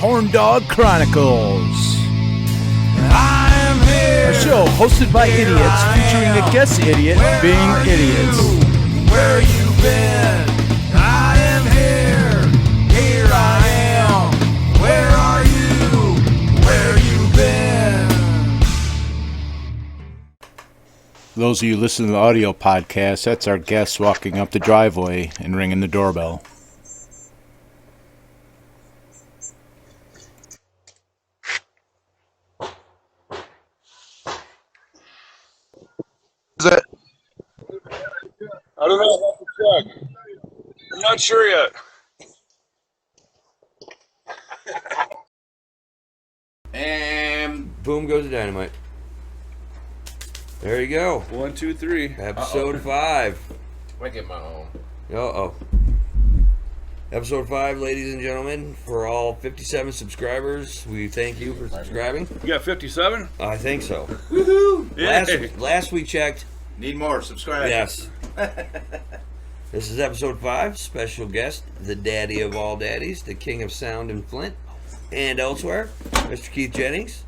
HORNDOG CHRONICLES. I am here. A show hosted by idiots featuring a guest idiot being idiots. Where you been? I am here. Here I am. Where are you? Where you been? Those of you listening to the audio podcast, that's our guest walking up the driveway and ringing the doorbell. Is it? I don't know. I'll have to check. I'm not sure yet. And boom goes the dynamite. There you go. 1, 2, 3. Episode 5. I get my own. Uh-oh. Episode 5, ladies and gentlemen. For all 57 subscribers, we thank you for subscribing. You got 57? I think so. Woohoo! Last we checked. Need more. Subscribe. Yes. This is episode 5. Special guest, the daddy of all daddies, the king of sound in Flint and elsewhere, Mr. Keith Jennings.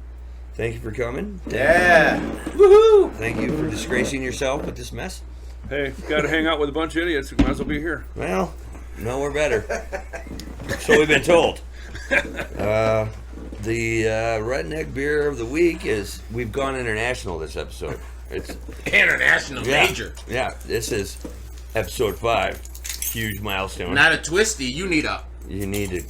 Thank you for coming. Yeah. Woohoo! Thank you for disgracing yourself with this mess. Hey, got to hang out with a bunch of idiots. We might as well be here. Well, no, we're better. So we've been told. The redneck beer of the week is, we've gone international this episode. It's International major. Yeah, this is episode 5. Huge milestone. Not a twisty. You need a. You need to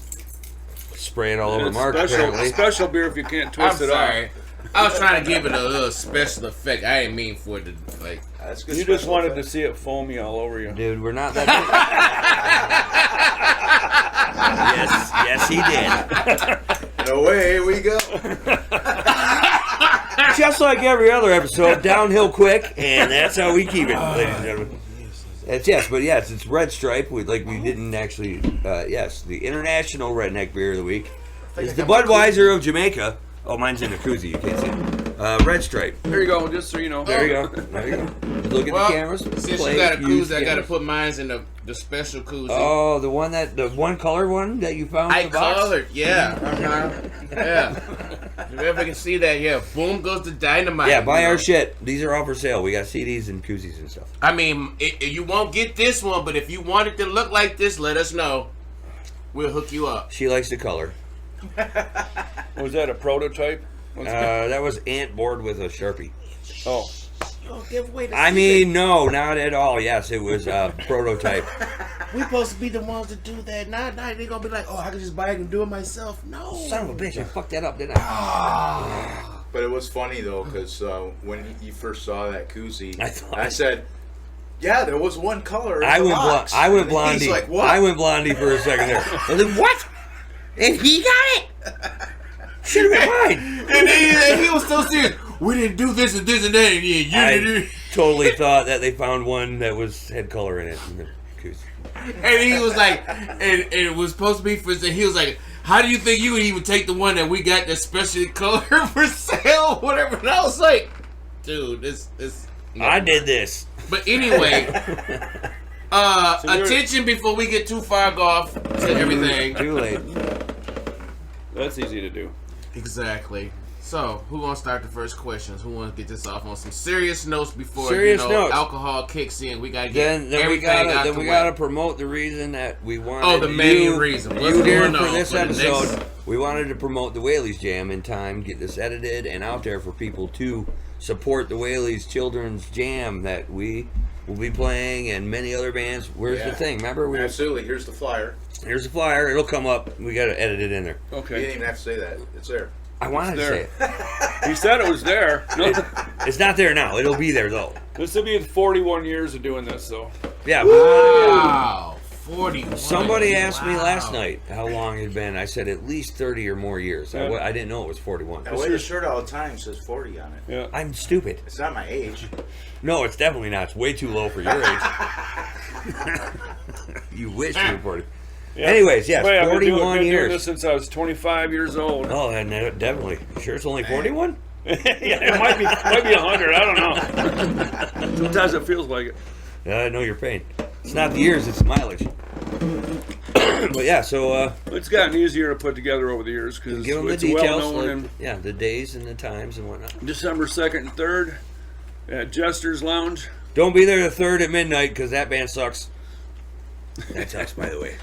spray it all over It's Mark, apparently. special beer if you can't twist I'm it sorry. off. I was trying to give it a little special effect. I didn't mean for it to like. That's good. You just wanted to see it foamy all over you. Dude, we're not that Yes, he did. And away we go. Just like every other episode, downhill quick, and that's how we keep it, ladies and gentlemen. It's Red Stripe. We didn't actually. The international redneck beer of the week is the Budweiser of Jamaica. Oh, mine's in a koozie. You can't see it. Red Stripe. There you go, just so you know. There you go. There you go. Look at Well, the cameras. since Play, you got a use koozie, I got to cameras. put mine in the special koozie. Oh, the one color one that you found. I in the box? colored. Yeah. Yeah. If you ever can see that, yeah. Boom goes the dynamite. Yeah, buy you our know? shit. These are all for sale. We got CDs and koozies and stuff. I mean, you won't get this one, but if you want it to look like this, let us know. We'll hook you up. She likes the color. Was that a prototype? That was Ant board with a Sharpie. Oh. I mean, no, not at all. Yes, it was a prototype. We supposed to be the ones to do that. Now they're gonna be like, oh, I can just buy it and do it myself. No. Son of a bitch, I fucked that up, didn't I? But it was funny though, because when you first saw that koozie, I I said, "Yeah, there was one color." In I the went box." I went And blondie. He's like, "What?" I went blondie for a second there. I was like, what? And he got it? Should have been mine. And he was so serious. We didn't do this and this and that. And yeah, you didn't. Totally thought that they found one that had color in it. And he was like, and it was supposed to be for. He was like, how do you think you would even take the one that we got that's specially colored for sale, whatever? And I was like, dude, this. No. I did this. But anyway, attention before we get too far off to everything. Too late. That's easy to do. Exactly. So, who wants to start the first questions? Who wants to get this off on some serious notes before Serious notes. alcohol kicks in? We gotta get Then we everything out the we way. gotta promote the reason that we wanted. Oh, the main reason. What's You here going for on this for the episode? next- We wanted to promote the Whaley Jam in time, get this edited and out there for people to support the Whaley's Children's Jam that we will be playing and many other bands. Where's the thing? Remember, Absolutely. Here's the flyer. here's the flyer. It'll come up. We gotta edit it in there. You Okay. didn't even have to say that. It's there. I wanted to say it. He said it was there. It's not there now. It'll be there though. This will be 41 years of doing this, though. Yeah. Wow, 41. Somebody asked me Wow. last night how long it had been. I said at least 30 or more years. Yeah. I didn't know it was 41. I wear the shirt all the time. Says 40 on it. Yeah. I'm stupid. It's not my age. No, it's definitely not. It's way too low for your age. You wish you were 40. Yeah. Anyways, yes, Wait, I've been 41 doing years. this since I was 25 years old. Oh, and definitely. You sure it's only 41? Yeah, it might be 100. I don't know. Sometimes it feels like it. Yeah, I know your pain. It's not the years, it's the mileage. But yeah, so It's gotten easier to put together over the years because give them the it's details, well known. like, the days and the times and whatnot. And December 2nd and 3rd at Jester's Lounge. Don't be there the 3rd at midnight because that band sucks. That's us, by the way.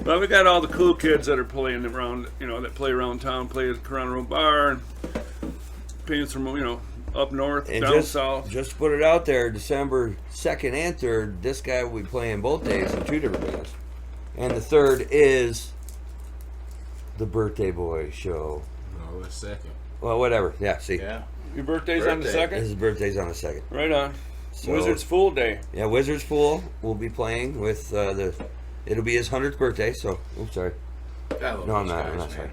But we got all the cool kids that are playing around, that play around town, play at the Corona Room Bar, and bands from, up north, And down south. just to put it out there, December 2nd and 3rd, this guy will be playing both days in 2 different bands. And the 3rd is the Birthday Boy show. No, the second. Well, whatever. Yeah, see. Yeah. Your birthday's on the Birthday. 2nd? His birthday's on the 2nd. Right on. So, Wizard's Fool Day. Yeah, Wizard's Fool will be playing with it'll be his 100th birthday, so, oops, sorry. I love No, I'm those not, guys, I'm not man. sorry.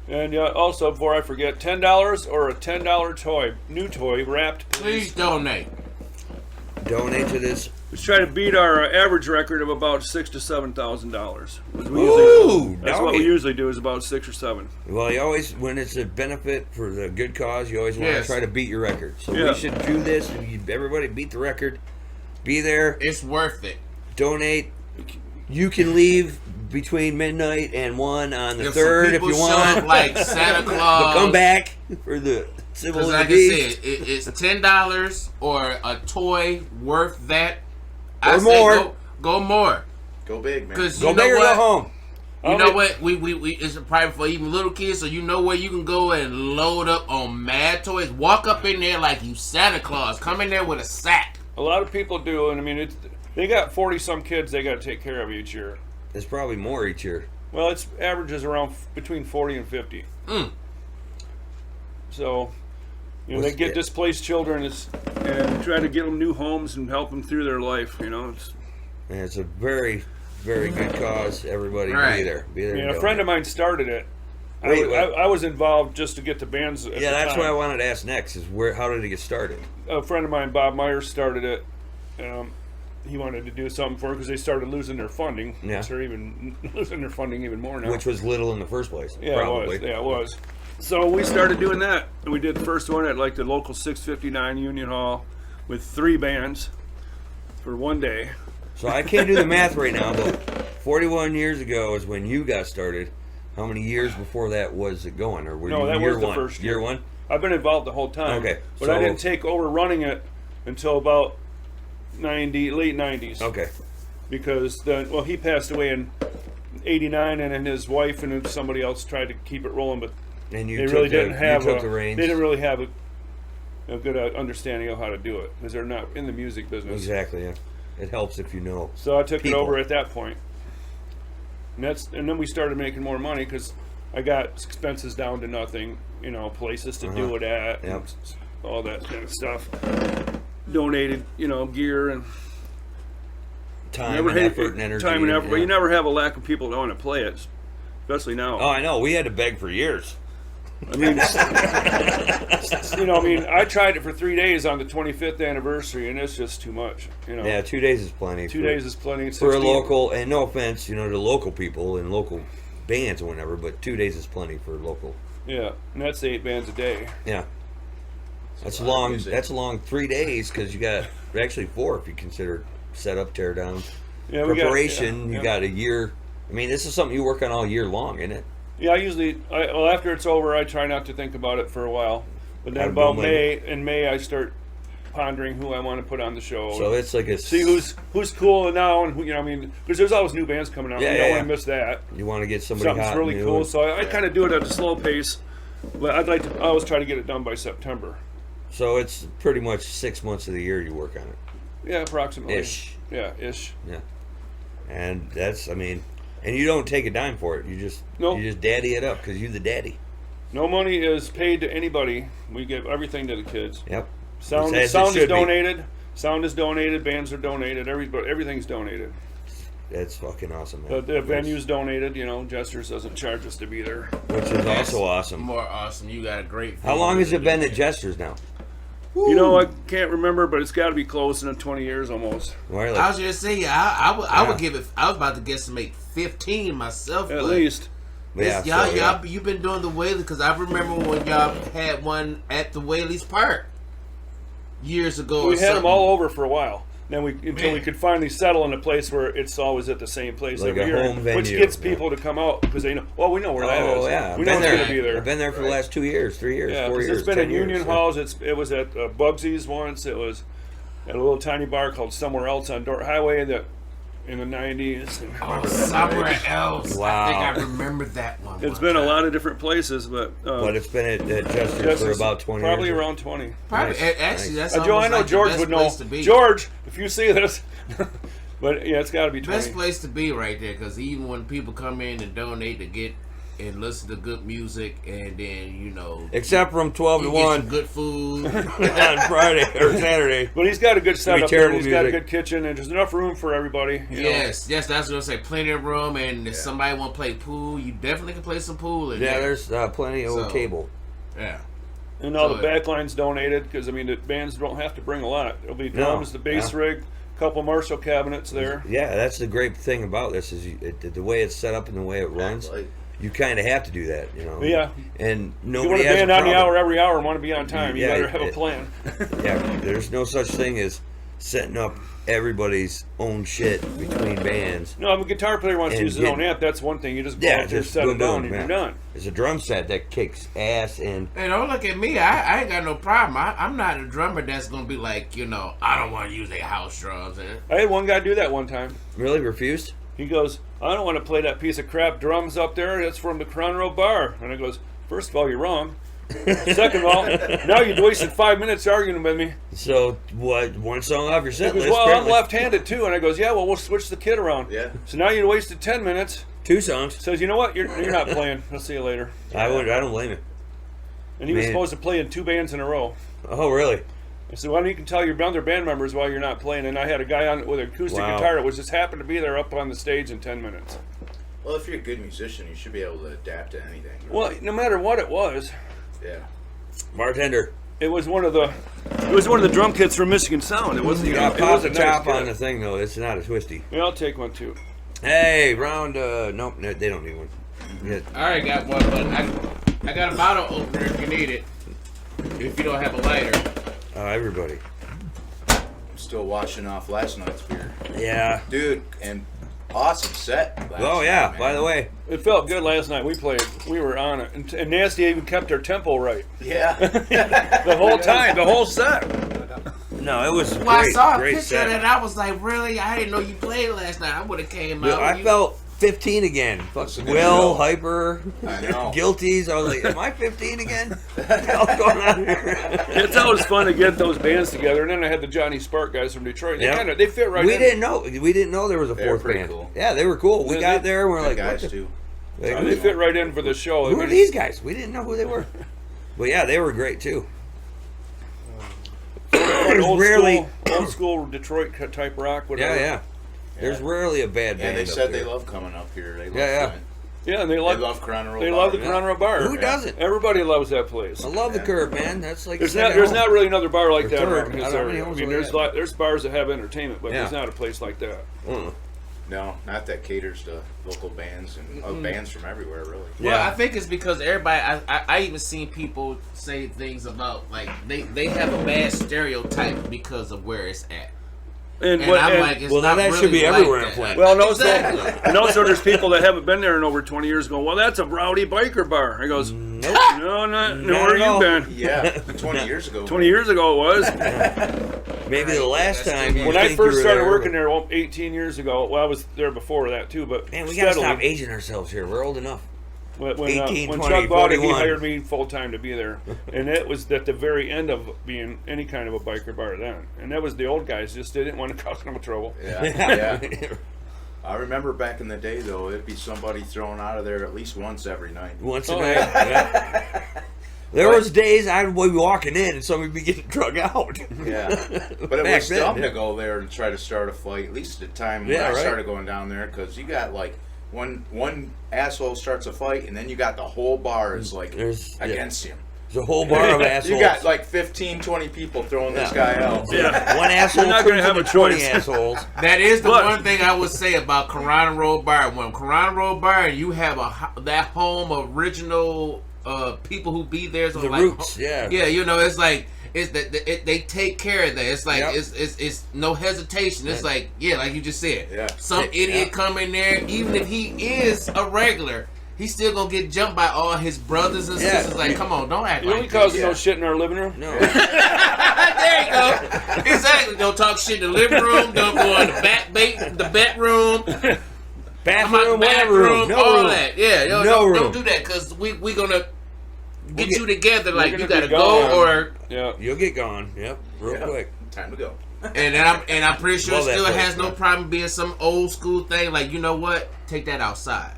And also, before I forget, $10 or a $10 toy, new toy, wrapped. Please donate. Donate to this. Let's try to beat our average record of about $6,000 to $7,000. Ooh, That's what we usually do, is about 6 or 7. Well, you always, when it's a benefit for the good cause, you always want Yes. to try to beat your record. So Yeah. we should do this. Everybody beat the record. Be there. It's worth it. Donate. You can leave between midnight and 1 on the If 3rd some if people you show want. up like Santa Claus, But come back for the Civil because of like the I Beast. said, it's $10 or a toy worth that. Or I say more. go more. Go big, man. Because Go you know big or what? go home. You know what? We it's private for even little kids, so you know where you can go and load up on mad toys. Walk up in there like you Santa Claus. Come in there with a sack. A lot of people do, and I mean, they got 40-some kids they got to take care of each year. There's probably more each year. Well, it's averages around between 40 and 50. So, they get displaced children and try to get them new homes and help them through their life. And it's a very, very good cause. Everybody be Right. there. Be there. A friend of mine started it. Wait, I was involved just to get the bands. At Yeah, the that's time. what I wanted to ask next. Is how did it get started? A friend of mine, Bob Myers, started it. He wanted to do something for it because they started losing their funding. Yeah. They're even losing their funding even more now. Which was little in the first place. Yeah, probably. it was. Yeah, it was. So we started doing that. And we did the first one at like the local 659 Union Hall with 3 bands for one day. So I can't do the math right now, but 41 years ago is when you got started. How many years before that was it going? Or were No, you that year was the one? first year. Year one? I've been involved the whole time. Okay, But I so- didn't take over running it until about late 90s. Okay. Because he passed away in 89, and then his wife and then somebody else tried to keep it rolling, but And you they took really the, didn't have you took the reins. they didn't really have a good understanding of how to do it because they're not in the music business. Exactly, yeah. It helps if you know. So I took people. it over at that point. And then we started making more money because I got expenses down to nothing, places to do it at, Yep. and all that kind of stuff. Donated, gear and Time and effort and energy. Time and effort, but yeah. you never have a lack of people that want to play it, especially now. Oh, I know. We had to beg for years. I mean, I tried it for 3 days on the 25th anniversary, and it's just too much. Yeah, 2 days is plenty. 2 days is plenty. for a 16 local, and no offense, to local people and local bands or whatever, but 2 days is plenty for local. Yeah, and that's 8 bands a day. Yeah. That's a lot of long. music. That's a long 3 days because you got actually 4 if you consider setup, tear down, Yeah, preparation. yeah. You got a year. I mean, this is something you work on all year long, isn't it? Yeah, after it's over, I try not to think about it for a while. But then I about don't blame in May, I start pondering who I want to put on the show. So it's like a See who's cool now, and who, because there's always new bands coming out. Yeah, you don't yeah, want to miss that. You want to get somebody Something's hot really and new. cool, so I kind of do it at a slow pace. But I always try to get it done by September. So it's pretty much 6 months of the year you work on it. Yeah, approximately. Ish. Yeah, ish. Yeah. And that's, and you don't take a dime for it. You just Nope. you just daddy it up because you're the daddy. No money is paid to anybody. We give everything to the kids. Yep. Sound As it is should be. donated. Sound is donated. Bands are donated. Everything's donated. That's fucking awesome, man. The venue's donated. Jesters doesn't charge us to be there. Which is also awesome. More awesome. You got a great. How long has it been at Jester's now? I can't remember, but it's got to be close in 20 years almost. Well, I was just saying, I would give it. I was about to guesstimate 15 myself. At but least. yeah, y'all, you've been doing the Whaley because I remember when y'all had one at the Whaley's Park years ago. We had them all over for a while. Then until we could finally settle in a place where it's always at the same place Like every a year, home venue, which gets people to come out because they know. Well, we know where that is. Oh yeah, we know it's going to be there. I've been there for the last 2 years, 3 years, 4 years. It's been 10 in Union years, Halls. It was at Bugsy's once. It was at a little tiny bar called Somewhere Else on Dort Highway in the 90s. Oh, somewhere else. Wow. I think I remember that one. It's been a lot of different places, but it's been at Chester's for about 20 probably years. around 20. Probably, Nice. actually, that's Joe, I almost know like George the best would know. place to be. George, if you see this, but yeah, it's got to be 20. Best place to be right there, because even when people come in and donate to get and listen to good music, and then Except from 12 to you get 1 some good food. on Friday or Saturday. But he's got a good gonna be setup there. terrible He's got a music. good kitchen, and there's enough room for everybody. you know. Yes, that's what I was gonna say. Plenty of room, and if somebody want to play pool, you definitely can play some pool in Yeah, there. there's plenty of So- table. Yeah. And all So the backline's donated because the bands don't have to bring a lot. There'll be No, drums, the bass yeah. rig, a couple Marshall cabinets there. Yeah, that's the great thing about this is the way it's set up and the way it runs. You kind of have to do that, Yeah. And You want nobody to has a band on the problem. hour every hour and want to be on time. You Yeah, better have a plan. Yeah, there's no such thing as setting up everybody's own shit between bands. No, if a guitar player wants to And use his own amp, that's one thing. You just go out there, just set go it down, boom, and yeah. you're done. It's a drum set that kicks ass, and Hey, don't look at me. I ain't got no problem. I'm not a drummer that's gonna be like, I don't want to use their house drums. I had one guy do that one time. really refused. He goes, I don't want to play that piece of crap drums up there. That's from the Crown Road Bar. And I goes, first of all, you're wrong. Second of all, now you've wasted 5 minutes arguing with me. So what? One song off your He set goes, list? well, I'm apparently. left-handed too. And I goes, yeah, well, we'll switch the kit around. Yeah. So now you wasted 10 minutes. 2 songs. Says, you know what? You're not playing. I'll see you later. I don't blame you. And he was Man. supposed to play in 2 bands in a row. Oh, really? I said, well, you can tell your other band members why you're not playing. And I had a guy on with an acoustic Wow. guitar that was just happened to be there up on the stage in 10 minutes. Well, if you're a good musician, you should be able to adapt to anything. Well, no matter what it was, Yeah. Bartender. it was one of the drum kits from Michigan Sound. It wasn't. You got it to pop was the a nice top kit. on the thing, though. It's not a twisty. Yeah, I'll take one too. Hey, round, nope, no, they don't need one. Yeah. I already got one, but I got a bottle opener if you need it. If you don't have a lighter. Everybody. I'm still washing off last night's beer. Yeah. Dude, and awesome set. Oh, yeah, by the way. It felt good last night. We played. We were on it, and Nasty even kept our tempo right Yeah. the whole time, the whole set. No, it was Well, I great, saw a great picture set. of it and I was like, really? I didn't know you played last night. I would have came But out. I felt 15 again. Fuck a good Will, show. Hyper, I know. Guilties. I was like, am I 15 again? What the hell's going on here? It's always fun to get those bands together. And then I had the Johnny Spark guys from Detroit. They Yep. they fit right We in. didn't know. We didn't know there was a They were fourth pretty band. cool. Yeah, they were cool. We Yeah, got they- there and we're Good like, guys, what the- too. like, They fit right in for the show. who are these guys? We didn't know who they were. But yeah, they were great too. There's rarely. old school Detroit type rock. Whatever. Yeah. There's rarely a bad Yeah, band. they up said there. they love coming up here. They love Yeah. playing. Yeah, and they They love love Crown Road. they love the Bar. Crown Road Bar. Who doesn't? Everybody loves that place. I love the Yeah. Curve, man. That's like There's second not home. really another bar like Or that third. around I his don't know how many area. I homes mean, we got. there's bars that have entertainment, but Yeah. there's not a place like that. No, not that caters to local bands and bands from everywhere, really. Well, Yeah. I think it's because everybody. I even seen people say things about like they have a bad stereotype because of where it's at, and I'm like, it's well, now not that really should be like everywhere in that. Flint. well, no, Exactly. and also there's people that haven't been there in over 20 years going, well, that's a rowdy biker bar. He goes, Nope. no, Not where at all. you been? Yeah, 20 years ago. 20 years ago it was. Maybe the last That's time. good. you When I think you first were started there, working there 18 years ago, well, I was there before that too, but Man, we gotta steadily. stop aging ourselves here. We're old enough. When 18, 20, Chuck bought it, he 41. hired me full time to be there, and it was at the very end of being any kind of a biker bar then. And that was the old guys just didn't want to cause no trouble. Yeah. I remember back in the day, though, it'd be somebody thrown out of there at least once every night. Once a Oh, night. Yeah. There was days I'd be walking in and somebody'd be getting drug out. Yeah. But it Back was then, dumb yeah. to go there and try to start a fight, at least at the time when Yeah, I right. started going down there, because you got like one asshole starts a fight, and then you got the whole bar is like There's- yeah. against him. There's a whole bar of assholes. You got like 15, 20 people throwing this Yeah. guy out. Yeah. one asshole You're not gonna turns have into a 20 choice. assholes. That is the But- one thing I would say about Corona Road Bar. When Corona Road Bar, you have that home original people who be there. So The like, roots, yeah. Yeah, it's like It's that they take care of that. It's like it's no hesitation. It's like like you just said. Yeah. Some idiot come in there, even if he is a regular, he's still gonna get jumped by all his brothers and sisters. Like, come on, don't act You like ain't causing Yeah. no shit in our living room. No. There you go. Exactly. Don't talk shit in the living room. Don't go in the bedroom. Bathroom, whatever bathroom, room. No all room. that. Yeah, No don't room. do that because we gonna get you together. Like gonna you gotta be go gone. or. Yeah. You'll get gone. Yep. Real Yeah. quick. Time to go. And I'm pretty sure Love it that still place, has no man. problem being some old school thing. Like, you know what? Take that outside.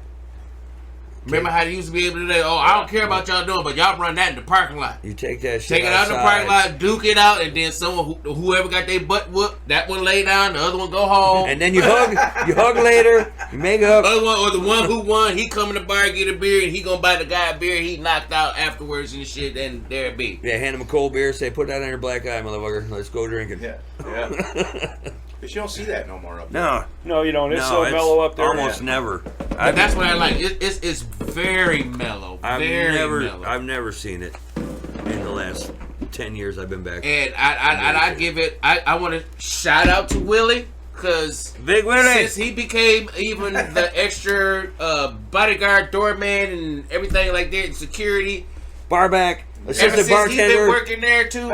Remember how they used to be able to say, "Oh, I don't care about y'all doing, but y'all run that in the parking lot." You take that shit Take it out in the outside. parking lot, duke it out, and then someone whoever got their butt whooped, that one lay down, the other one go home. And then you hug later, you make up. Other one, or the one who won, he come in the bar, get a beer, and he gonna buy the guy a beer. He knocked out afterwards and shit, and there it be. Yeah, hand him a cold beer, say, put that on your black eye, motherfucker. Let's go drinking. Yeah. But you don't see that no more up there. No. No, you don't. It's No, so mellow up there. Almost never. But that's what I like. It's very mellow. Very mellow. I've never seen it in the last 10 years I've been back. And I give it. I want to shout out to Willie because Big Willie. since he became even the extra bodyguard, doorman, and everything like that, and security. Barback, Ever assistant since he's been bartender. working there too.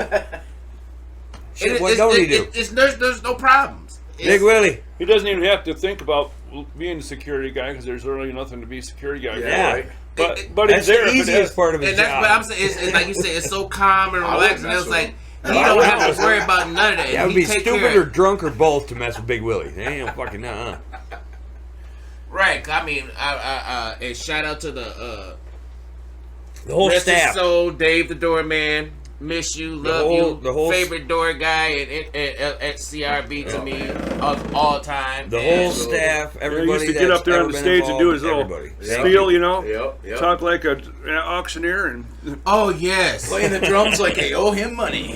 Shit, what don't he do? There's no problems. Big Willie. He doesn't even have to think about being a security guy because there's really nothing to be a security guy. Yeah. For. It- But That's he's there. the if it easiest has- part of his And that's job. what I'm saying. It's like you said, it's so calm and I wouldn't relaxed. And mess it's with like him. he don't have to worry about none of that. Yeah, it would He be take stupid care or of it. drunk or both to mess with Big Willie. They ain't no fucking Right. I mean, and shout out to the whole rest his staff. soul, Dave the doorman. Miss you, love whole- you. the whole- Favorite door guy at CRB to me of all time. The And whole staff, He everybody used to that's get up there ever on the been stage and do involved, his little everybody. spiel, you know, Yep. talk like a auctioneer, and Oh yes. Playing the drums like they owe him money.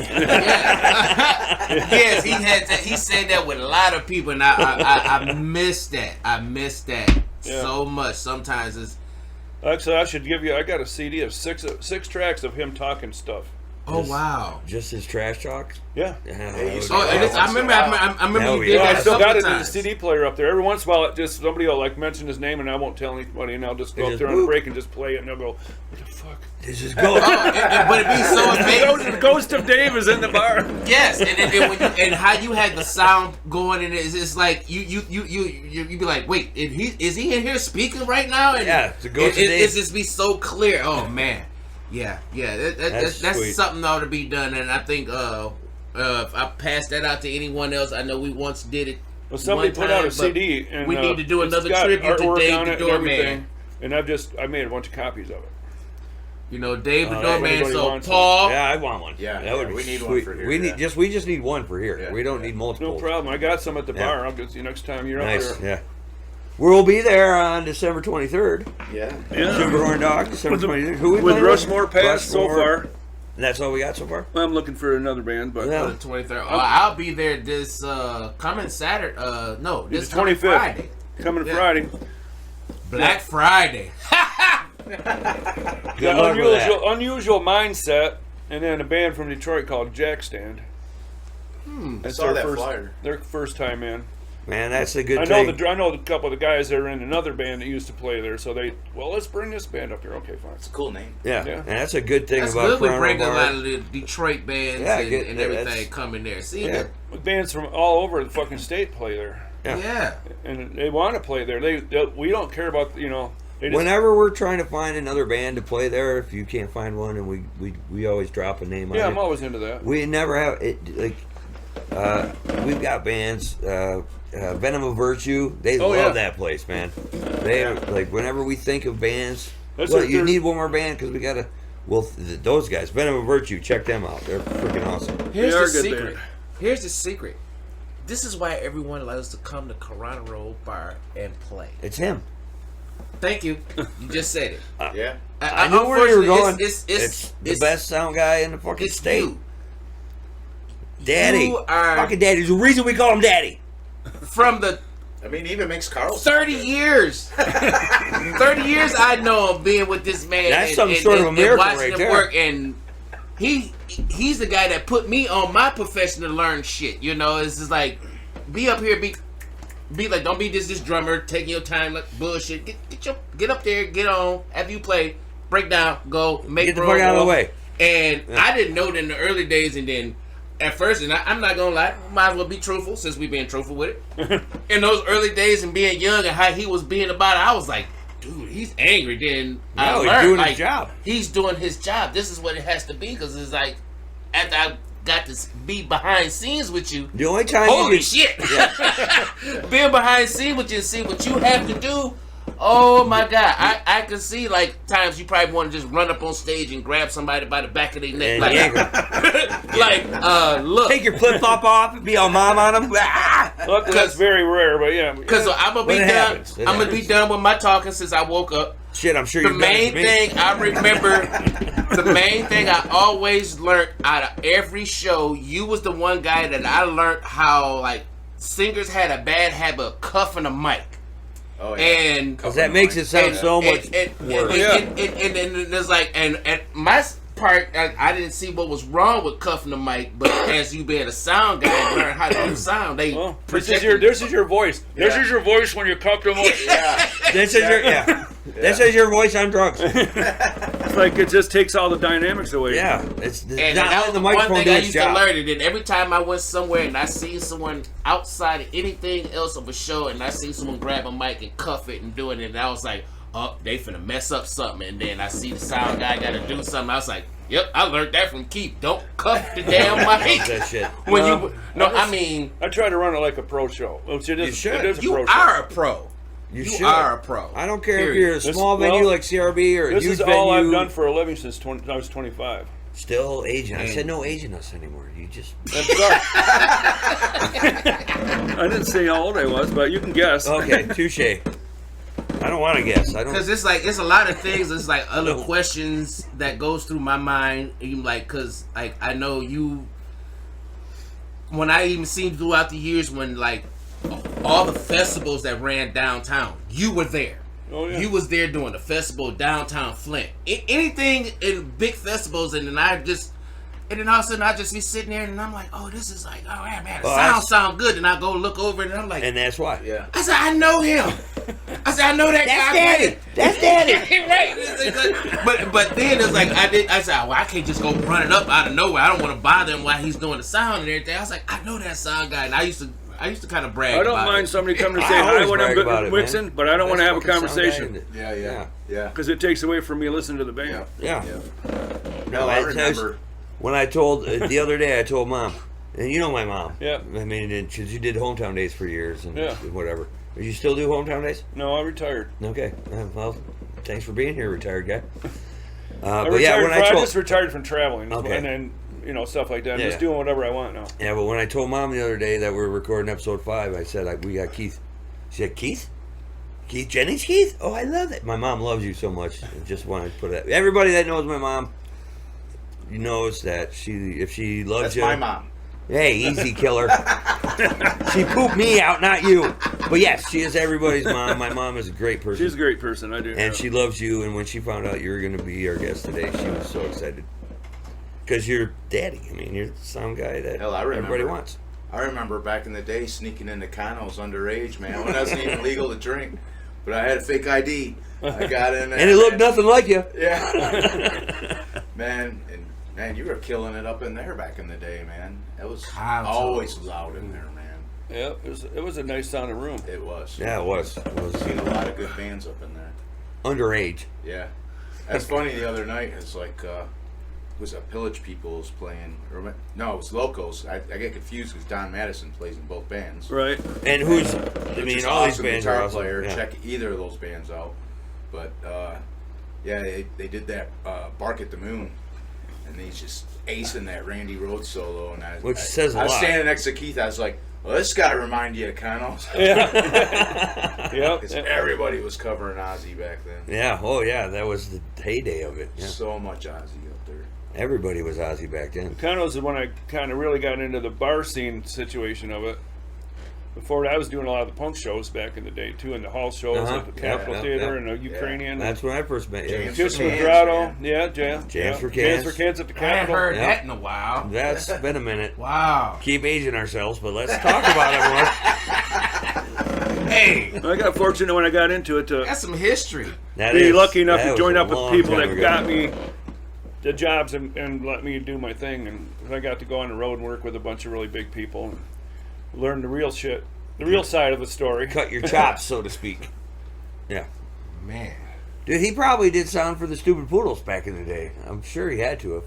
Yes, he said that with a lot of people, and I miss that. I miss that so much. Sometimes it's actually I should give you. I got a CD of six tracks of him talking stuff. wow. Just his trash talk. Yeah. Yeah, Hey, you that saw would Oh, be and it's, I remember Hell you did yeah. Well, that I a still couple got it in the times. CD player up there. Every once in a while, it just somebody will like mention his name, and I won't tell anybody, and I'll just go They up just there on the boop. break and just play it, and they'll go, "What the fuck?" This is go. But it'd be so amazing. The ghost of Dave is in the bar. Yes, and when you, and how you had the sound going, and it's like you be like, wait, is he in here speaking right now? And Yeah, it's a ghost of Dave. It's just be so clear. Oh man, yeah, that's sweet. something that ought to be done, and I think if I pass that out to anyone else, I know we once did it. Well, somebody one put out time, a CD, and we need to do it's another got tribute to artwork Dave on the it and Doorman. everything. And I made a bunch of copies of it. You know, Dave the Oh, Doorman. anybody So wants Paul, Yeah, I want one. Yeah, that would be we need sweet. one for here, We yeah. just need one for here. Yeah, We don't yeah. need multiple. No problem. I got some at the Yeah. bar. I'll get you next time you're Nice. out there. Yeah. We'll be there on December 23rd. Yeah. Super Horn Dog, December 23rd. Who we With playing Rushmore Pass so Rushmore. far. And that's all we got so far? I'm looking for another band, but Yeah. the 23rd. I'll be there this coming Saturday. No, this the coming 25th. Friday. coming Yeah. Friday. Black Friday. Good luck with that. Unusual mindset, and then a band from Detroit called Jack Stand. That's saw their that first, flyer. Their first time in. Man, that's a good I thing. know a couple of the guys that are in another band that used to play there. So let's bring this band up here. Okay, fine. It's a cool name. Yeah. Yeah. And that's a good thing That's about good. We Chrono bring a Bar. lot of the Detroit bands Yeah, and that's- everything coming there. See, Yeah. Bands from all over the fucking state play there, yeah. and they want to play there. We don't care about They just, Whenever we're trying to find another band to play there, if you can't find one, and we always drop a name yeah, on I'm it. always into that. We never have it like we've got bands. Venom of Virtue, they Oh, love yeah. that place, man. They like whenever we think of bands. That's Well, their you third- need one more band because we gotta. Well, those guys, Venom of Virtue, check them out. They're freaking awesome. Here's They are the good secret. band. Here's the secret. This is why everyone loves to come to Coronado Bar and play. It's him. Thank you. You just said it. Yeah. I knew where you were going. It's the best sound guy in the fucking It's state. you. Daddy. You are- Fucking Daddy. There's a reason we call him Daddy. From the I mean, he even makes Carl. 30 years. 30 years I know of being with this man. That's some sort of a miracle watching right him there. work, and he's the guy that put me on my profession to learn shit. You know, it's just like, be up here, be like, don't be this drummer taking your time like bullshit. Get up there, get on. After you play, break down, go, make Get the fuck out of the way. And I didn't know that in the early days, and then at first, and I'm not gonna lie, might as well be truthful since we've been truthful with it. In those early days and being young and how he was being about it, I was like, dude, he's angry. Then I learned, he's doing like, his job. He's doing his job. This is what it has to be, because it's like, after I got to be behind scenes with you, The only time holy you shit, being behind scenes with you and see what you have to do. Oh my God, I can see like times you probably want to just run up on stage and grab somebody by the back of their neck, look, take your flip flop off and be all mom on them. Look, that's very rare, but yeah. Because I'm gonna be But it done. happens. It I'm gonna be happens. done with my talking since I woke up. Shit, I'm sure The you've done it main to me. thing I remember, the main thing I always learned out of every show, you was the one guy that I learned how like singers had a bad habit of cuffing a mic. Oh, yeah. And Because that makes it sound so much worse. and there's like, and my part, I didn't see what was wrong with cuffing the mic, but as you being a sound guy, learn how to do sound. They Well, this is your voice. This is your voice when you cup them up. Yeah. This is your This is your voice on drugs. It's like it just takes all the dynamics away. Yeah, it's And not that letting was the one microphone thing do I its used job. to learn it. And every time I went somewhere and I see someone outside of anything else of a show, and I see someone grab a mic and cuff it and doing it, and I was like, oh, they finna mess up something. And then I see the sound guy got to do something. I was like, yep, I learned that from Keith. Don't cuff the damn mic. That shit. When No, you, no, I mean, I try to run it like a pro show. Which it is, You should. It is a you pro show. are a pro. You You should. are a pro. I don't care if Period. you're a small venue like CRB or a This huge is all venue. I've done for a living since I was 25. Still aging. I said no aging us anymore. You just. That's sorry. I didn't say how old I was, but you can guess. Okay, touche. I don't want to guess. I don't. Because it's like, it's a lot of things. It's like other questions that goes through my mind. And you like, because like I know you. When I even seen throughout the years when like all the festivals that ran downtown, you were there. Oh, yeah. You was there doing the festival downtown Flint. Anything in big festivals, and then and then all of a sudden I just be sitting there and I'm like, oh, this is like, oh man, the sound good. And I go look over it and I'm like, And that's why. Yeah. I said, I know him. I said, I know that guy. Daddy. That's Daddy. Right. It's like, but then it's like I said, well, I can't just go run it up out of nowhere. I don't want to bother him while he's doing the sound and everything. I was like, I know that sound guy, and I used to kind of brag. I don't about mind it. somebody coming to I say hi always when brag about I'm it, mixing, man. but I don't want to have a Best fucking sound guy conversation in Yeah. because it takes away from me listening to the band. Yeah. Yeah. No, I remember. When I told the other day, I told Mom, and you know my mom. Yeah. I mean, because you did hometown days for years and Yeah. whatever. Do you still do hometown days? No, I retired. Okay. Well, thanks for being here, retired guy. I But yeah, retired when I told just retired from traveling Okay. and then stuff like that. I'm Yeah. just doing whatever I want now. yeah, but when I told Mom the other day that we were recording episode 5, I said we got Keith. She said, Keith? Keith Jennings, Keith? Oh, I love it. My mom loves you so much. I just wanted to put it. Everybody that knows my mom knows that if she loves That's you. my mom. Hey, easy killer. She pooped me out, not you. But yes, she is everybody's mom. My mom is a great person. She's a great person. I do. And she loves you. And when she found out you were going to be our guest today, she was so excited. Because you're daddy. I mean, you're the sound guy that Hell, I remember. everybody wants. I remember back in the day sneaking into Conos underage, man. When it wasn't even legal to drink. But I had a fake ID. I got in there. And it looked nothing like you. Yeah. Man, you were killing it up in there back in the day, man. It was always loud in there, man. Yeah, it was a nice sounding room. It was. Yeah, it was. It was Seen a lot of good bands up in there. underage. Yeah. That's funny. The other night, it's like, was it Pillage People's playing? No, it was Locos. I get confused because Don Madison plays in both bands. Right. And who's, I Which mean, is all these awesome bands are guitar awesome. player. Yeah. Check either of those bands out. But yeah, they did that Bark at the Moon, and he's just acing that Randy Rhoads solo. And Which says a I was lot. standing next to Keith. I was like, "Well, this got to remind you of Conos." Yep. Because everybody was covering Ozzy back then. Yeah, oh yeah, that was the heyday of it. Yeah. So much Ozzy up there. Everybody was Ozzy back then. Conos is when I kind of really got into the bar scene situation of it. Before that, I was doing a lot of the punk shows back in the day too, and the hall shows at the Capitol Theater and the Ukrainian. That's when I first met you. James. Just Vibrato, Jams Jams for Cans Cans. for Cans at the I haven't Capitol. heard Yep. that in a while. That's been a minute. Wow. Keep aging ourselves, but let's talk about it more. Hey, I got fortunate when I got into it to that's some history. That be is- lucky enough that to was join a up with long people time that ago. got me the jobs and let me do my thing. And I got to go on the road and work with a bunch of really big people and learn the real shit, the real side of the story. Cut your chops, so to speak. Yeah. Man. Dude, he probably did sound for the Stupid Poodles back in the day. I'm sure he had to have.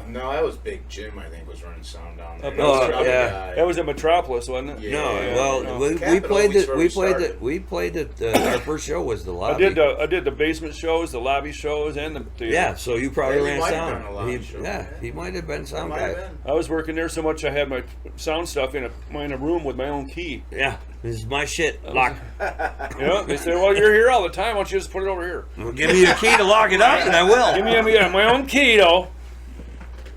No, that was Big Jim, I think, was running sound down there. Oh, That was the yeah. other guy. That was at Metropolis, wasn't it? Yeah. No, Yeah, well, no. we Capitol, played we the sort we of played the started. we played the our first show was the I lobby. did the basement shows, the lobby shows, and the theater. Yeah, so you probably Yeah, he ran might have sound. done a lobby show. Yeah, he might have been sound Might guy. have been. I was working there so much I had my sound stuff in a room with my own key. Yeah, this is my shit. Lock. Yeah, they said, "Well, you're here all the time. Why don't you just put it over here? Well, give me the key to lock it up, and I will. Give me my own key, though."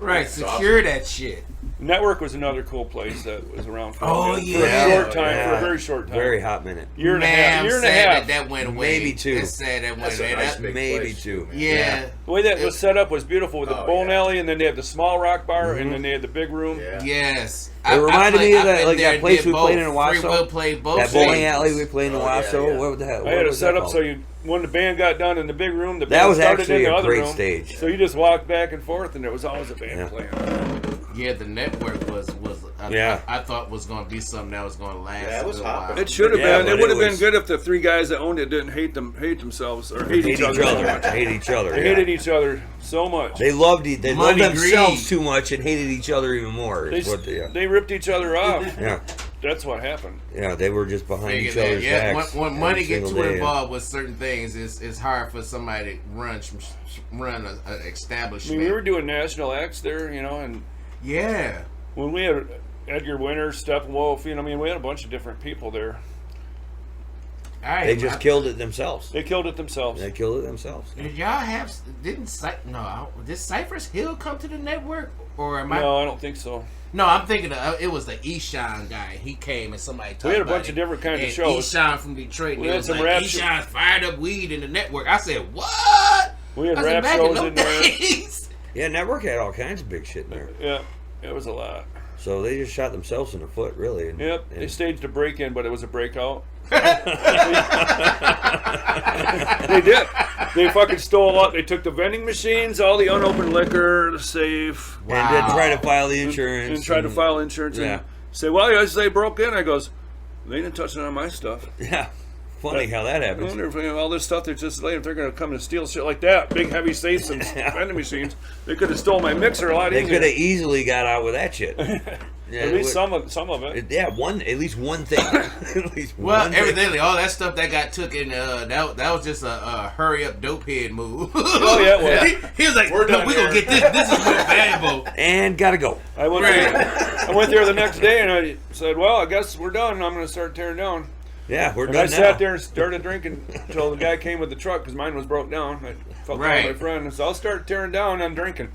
Right, secure that shit. Network was another cool place that was around for, Oh, for yeah. a short time, Yeah. for a very short time. Very hot minute. Year and a Man, half. I'm Year and a sad half. that went away. Maybe two. It's sad that went That's away. a nice That- big Maybe place, two. too, man. yeah. The way that was set up was beautiful with the Oh, bowling yeah. alley, and then they had the small rock bar, and then they had the big room. Yeah. Yes. It reminded me of that, been like there that and place did we played both. in Owasso. Free will played both That bowling stages. alley we played in Oh, Owasso. yeah, yeah. What the hell? I had it was set that up so called? when the band got done in the big room, the That band was started actually in the a other great room. stage. So you just walked back and forth, and there was always a band Yeah. playing. Yeah, the network was Yeah. I thought was going to be something that was going to last. Yeah, it a was good hopping. while. It should have Yeah, been. but It would have it been was- good if the three guys that owned it didn't hate themselves or hate each other. so much. Hate each other. They yeah. hated each other so much. They loved they loved Money, themselves greed. too much and hated each other even more. They, Is what they, they ripped each other off. yeah, That's what happened. yeah, they were just behind Figure each that, other's yeah, backs. when every money gets single too day. involved with certain things, it's hard for somebody to run an I establishment. mean, we were doing national acts there, and yeah. when we had Edgar Winter, Steppenwolf, I mean, we had a bunch of different people there. They just killed it themselves. They killed it themselves. They killed it themselves. Did y'all have? Did Cypress Hill come to the network, or am I? No, I don't think so. No, I'm thinking it was the Eshawn guy. He came and somebody talked We had a about bunch it. of different kinds of And shows. Eshawn from Detroit. We We had was some like, rap Eshawn fired up weed in the network. I said, what? We had I said, rap back shows them in there. days. Yeah, Network had all kinds of big shit in there. Yeah, it was a lot. So they just shot themselves in the foot, really. And, Yep, and they staged a break-in, but it was a breakout. They did. They fucking stole a lot. They took the vending machines, all the unopened liquor, the safe, and then try to file the insurance. and tried to file insurance. Yeah. And say, well, as they broke in, I goes, they didn't touch none of my stuff. Yeah, funny how that I happens. wonder if all this stuff that's just later, if they're going to come and steal shit like that, big heavy safes and vending machines, they could have stole my mixer a lot They easier. could have easily got out with that shit. Yeah, At least some of it. Yeah, at least one thing. At least Well, one thing. evidently, all that stuff that got took in, that was just a hurry up dope head move. Oh, yeah, it was. He was like, We're no, done we're going to here." get this. This is more valuable. And gotta go. I went there the next day and I said, well, I guess we're done. I'm going to start tearing down. Yeah, we're And done I now. sat there and started drinking until the guy came with the truck because mine was broke down. I felt bad for my friend. And so I'll start tearing down. I'm drinking.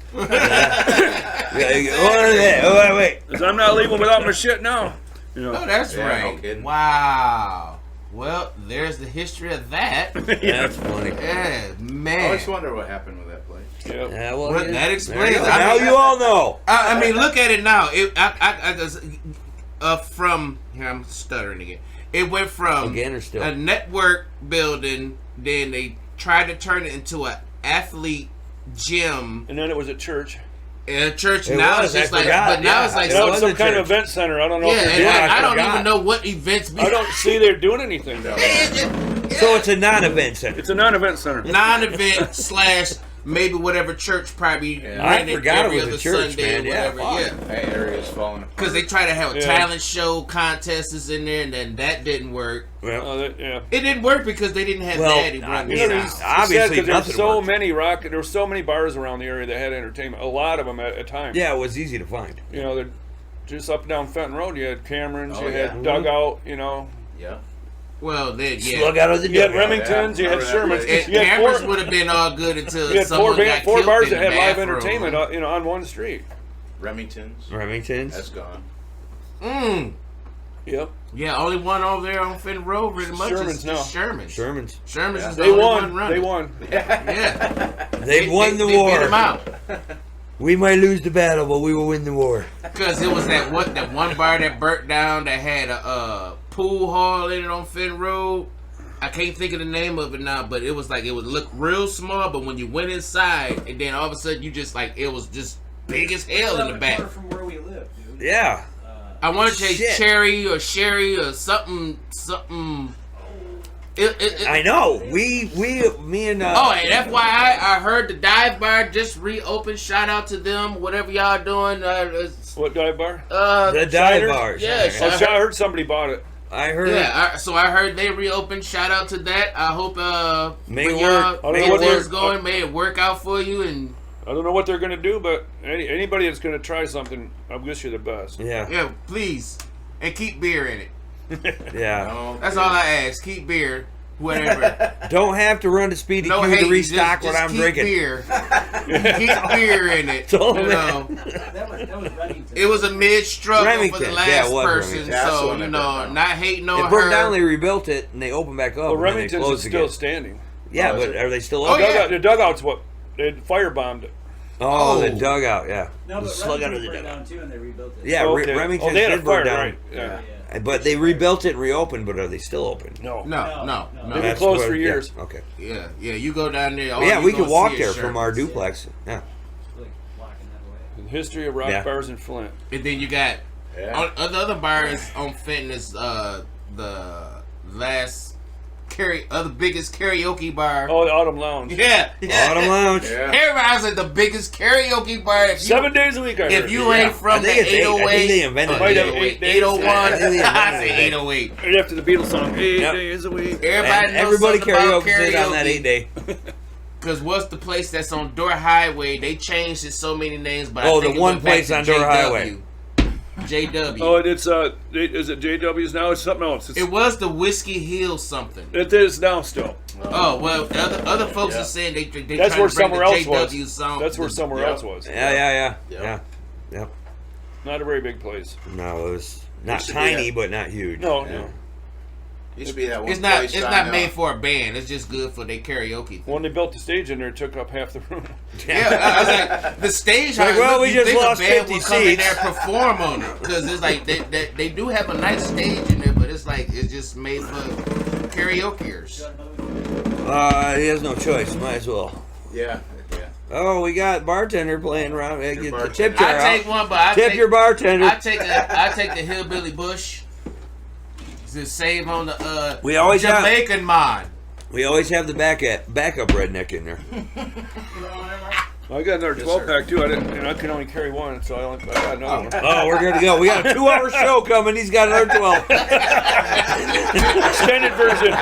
Yeah, wait. Because I'm not leaving without my shit now. Oh, that's Yeah, no right. kidding. Wow. Well, there's the history of that. That's funny. Yeah, I man. always wonder what happened with that place. Yeah. Yeah, well, Well, yeah. that explains There you go. it. I Now mean- you all know. I mean, look at it now. I just, from here, I'm stuttering again. It went from Again or still? a network building, then they tried to turn it into an athlete gym And then it was at church. in a church. It Now was, it's just I like, forgot, but now yeah. it's like, And that It was was some a kind of church. event center. I don't know yeah, if they're and doing I don't forgot. even know what events. I don't see they're doing anything down there. So it's a non-event center. It's a non-event center. non-event slash maybe whatever church probably Yeah. ran I it forgot it every was a other church, Sunday man. or Yeah, whatever. fuck. Yeah. That area's falling apart. Because they try to have a Yeah. talent show contests in there, and then that didn't work. Well, Yeah. It didn't work because they didn't have Well, Daddy I running mean, it It's out. obviously sad 'cause nothing there's so worked. many there were so many bars around the area that had entertainment. A lot of them at a time. yeah, it was easy to find. They're just up and down Fenton Road. You had Cameron's, Oh, you yeah. had Dugout, Yeah. Well, then, yeah. Slug out of the you had dugout. Remington's, you had Yeah. Sherman's. And You had Cameras four, would have been all good until you had someone got four killed bars in that the had live bathroom. entertainment, on one street. Remington's. Remington's. That's gone. Yep. Yeah, only one over there on Fenton Road, pretty much. Sherman's is now. Sherman's. Sherman's. Sherman's is the They only won. one running. They won. Yeah. They won the They war. beat 'em out. We might lose the battle, but we will win the war. Because it was that one bar that burnt down that had a pool hall in it on Fenton Road. I can't think of the name of it now, but it was like, it would look real small, but when you went inside, and then all of a sudden you just like, it was just big as hell in the back. From where we live, dude. Yeah. I want to say Shit. Cherry or Sherry or something. I know. Me and Oh, and FYI, I heard the dive bar just reopened. Shout out to them. Whatever y'all doing. What dive bar? the dive Shiners? bars. Yeah, Oh, I heard somebody bought it. I heard. Yeah, so I heard they reopened. Shout out to that. I hope May when it y'all work. I don't know get what things they're- going, may it work out for you. And I don't know what they're going to do, but anybody that's going to try something, I wish you the best. Yeah. yeah, please, and keep beer in it. Yeah. No, That's all I ask. Keep beer, whatever. Don't have to run to Speedy No Q hate. to restock what just I'm keep drinking. Beer. Keep beer in it. That's all You that- know. That was Remington. It was a mid struggle for Remington. the last Yeah, it was person, Remington. That's the so one you that know, burnt down. not hating on It her. burned down. They rebuilt it and they opened back up. Well, and then they Remington's is closed still again. standing. Yeah, Oh, is but it? are they still Oh, open? yeah. The dugout's what they firebombed it. Oh, the Oh. dugout. Yeah. No, The but slug out of Remington the burned dugout. down too, and they rebuilt it. Yeah, Okay. Remington they had a did burn fire, down. right? Yeah. Yeah. But they rebuilt it and reopened. But are they still open? No. No. They've been That's closed what- for yeah, years. Okay. Yeah, you go down there. all Yeah, you we could gonna walk see there is from our Sherman's. duplex. Yeah. Like blocking that away. The history of rock Yeah. bars in Flint. And then you got Yeah. the other bars on Fenton is the last other biggest karaoke bar. Oh, the Autumn Lounge. Yeah. Autumn Lounge. Yeah. Everybody was at the biggest karaoke bar. If you, 7 days a week, I heard. if you ain't I from the think it's 808, I think they invented Might have it. 8 days. 801, I think they invented I say it. 808. Right after the Beatles song, 8 Yep. days a week. Everybody And knows everybody something about karaoke did on that 8 day. Because what's the place that's on Door Highway? They changed it so many names, but Oh, I think the it one went back place to on Door JW. Highway. JW. Oh, and it's is it JW's now? It's something else. It was the Whiskey Hill something. It is now still. Oh well, other folks Yeah. are saying they That's trying where to bring somewhere the else was. JW sound. That's where somewhere Yeah. else was. Yeah. Yeah. Yep. Not a very big place. No, it was not Used to be tiny, that. but not huge. No, Yeah. no. Used to be that one It's not. place It's on, not made for a band. It's just good for their karaoke. When they built the stage in there, it took up half the room. Yeah, I was like the stage. Like, well, we you just think lost a band 50 would come in seats. there and perform on it because it's like they do have a nice stage in there, but it's like it's just made for karaokeers. He has no choice. Might as well. Yeah. Oh, we got bartender playing around. Get the bartender. tip jar I take out. one, but I Tip take, your bartender. I take the hillbilly bush. To save on the We always have- Jamaican mod. We always have the backup redneck in there. I got another Yes, 12 sir. pack too. I can only carry one, so I got another one. Oh, we're good to go. We got a 2-hour show coming. He's got another 12. Extended version.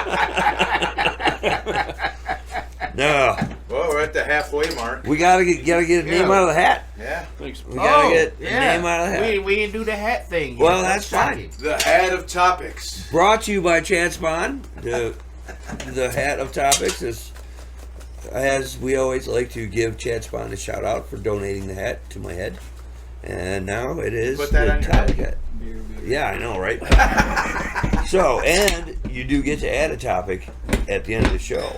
No, Well, we're at the halfway mark. we gotta get a name Yeah. out of the hat. Yeah. Thanks. We gotta get a name out of the hat. We didn't do the hat thing. yet. Well, that's fine. shocking. The head of topics. Brought to you by Chad Spawn. The hat of topics is, as we always like to give Chad Spawn a shout out for donating the hat to my head, and now it is Put that the on your topic head. hat. Yeah, I know, right? So, and you do get to add a topic at the end of the show,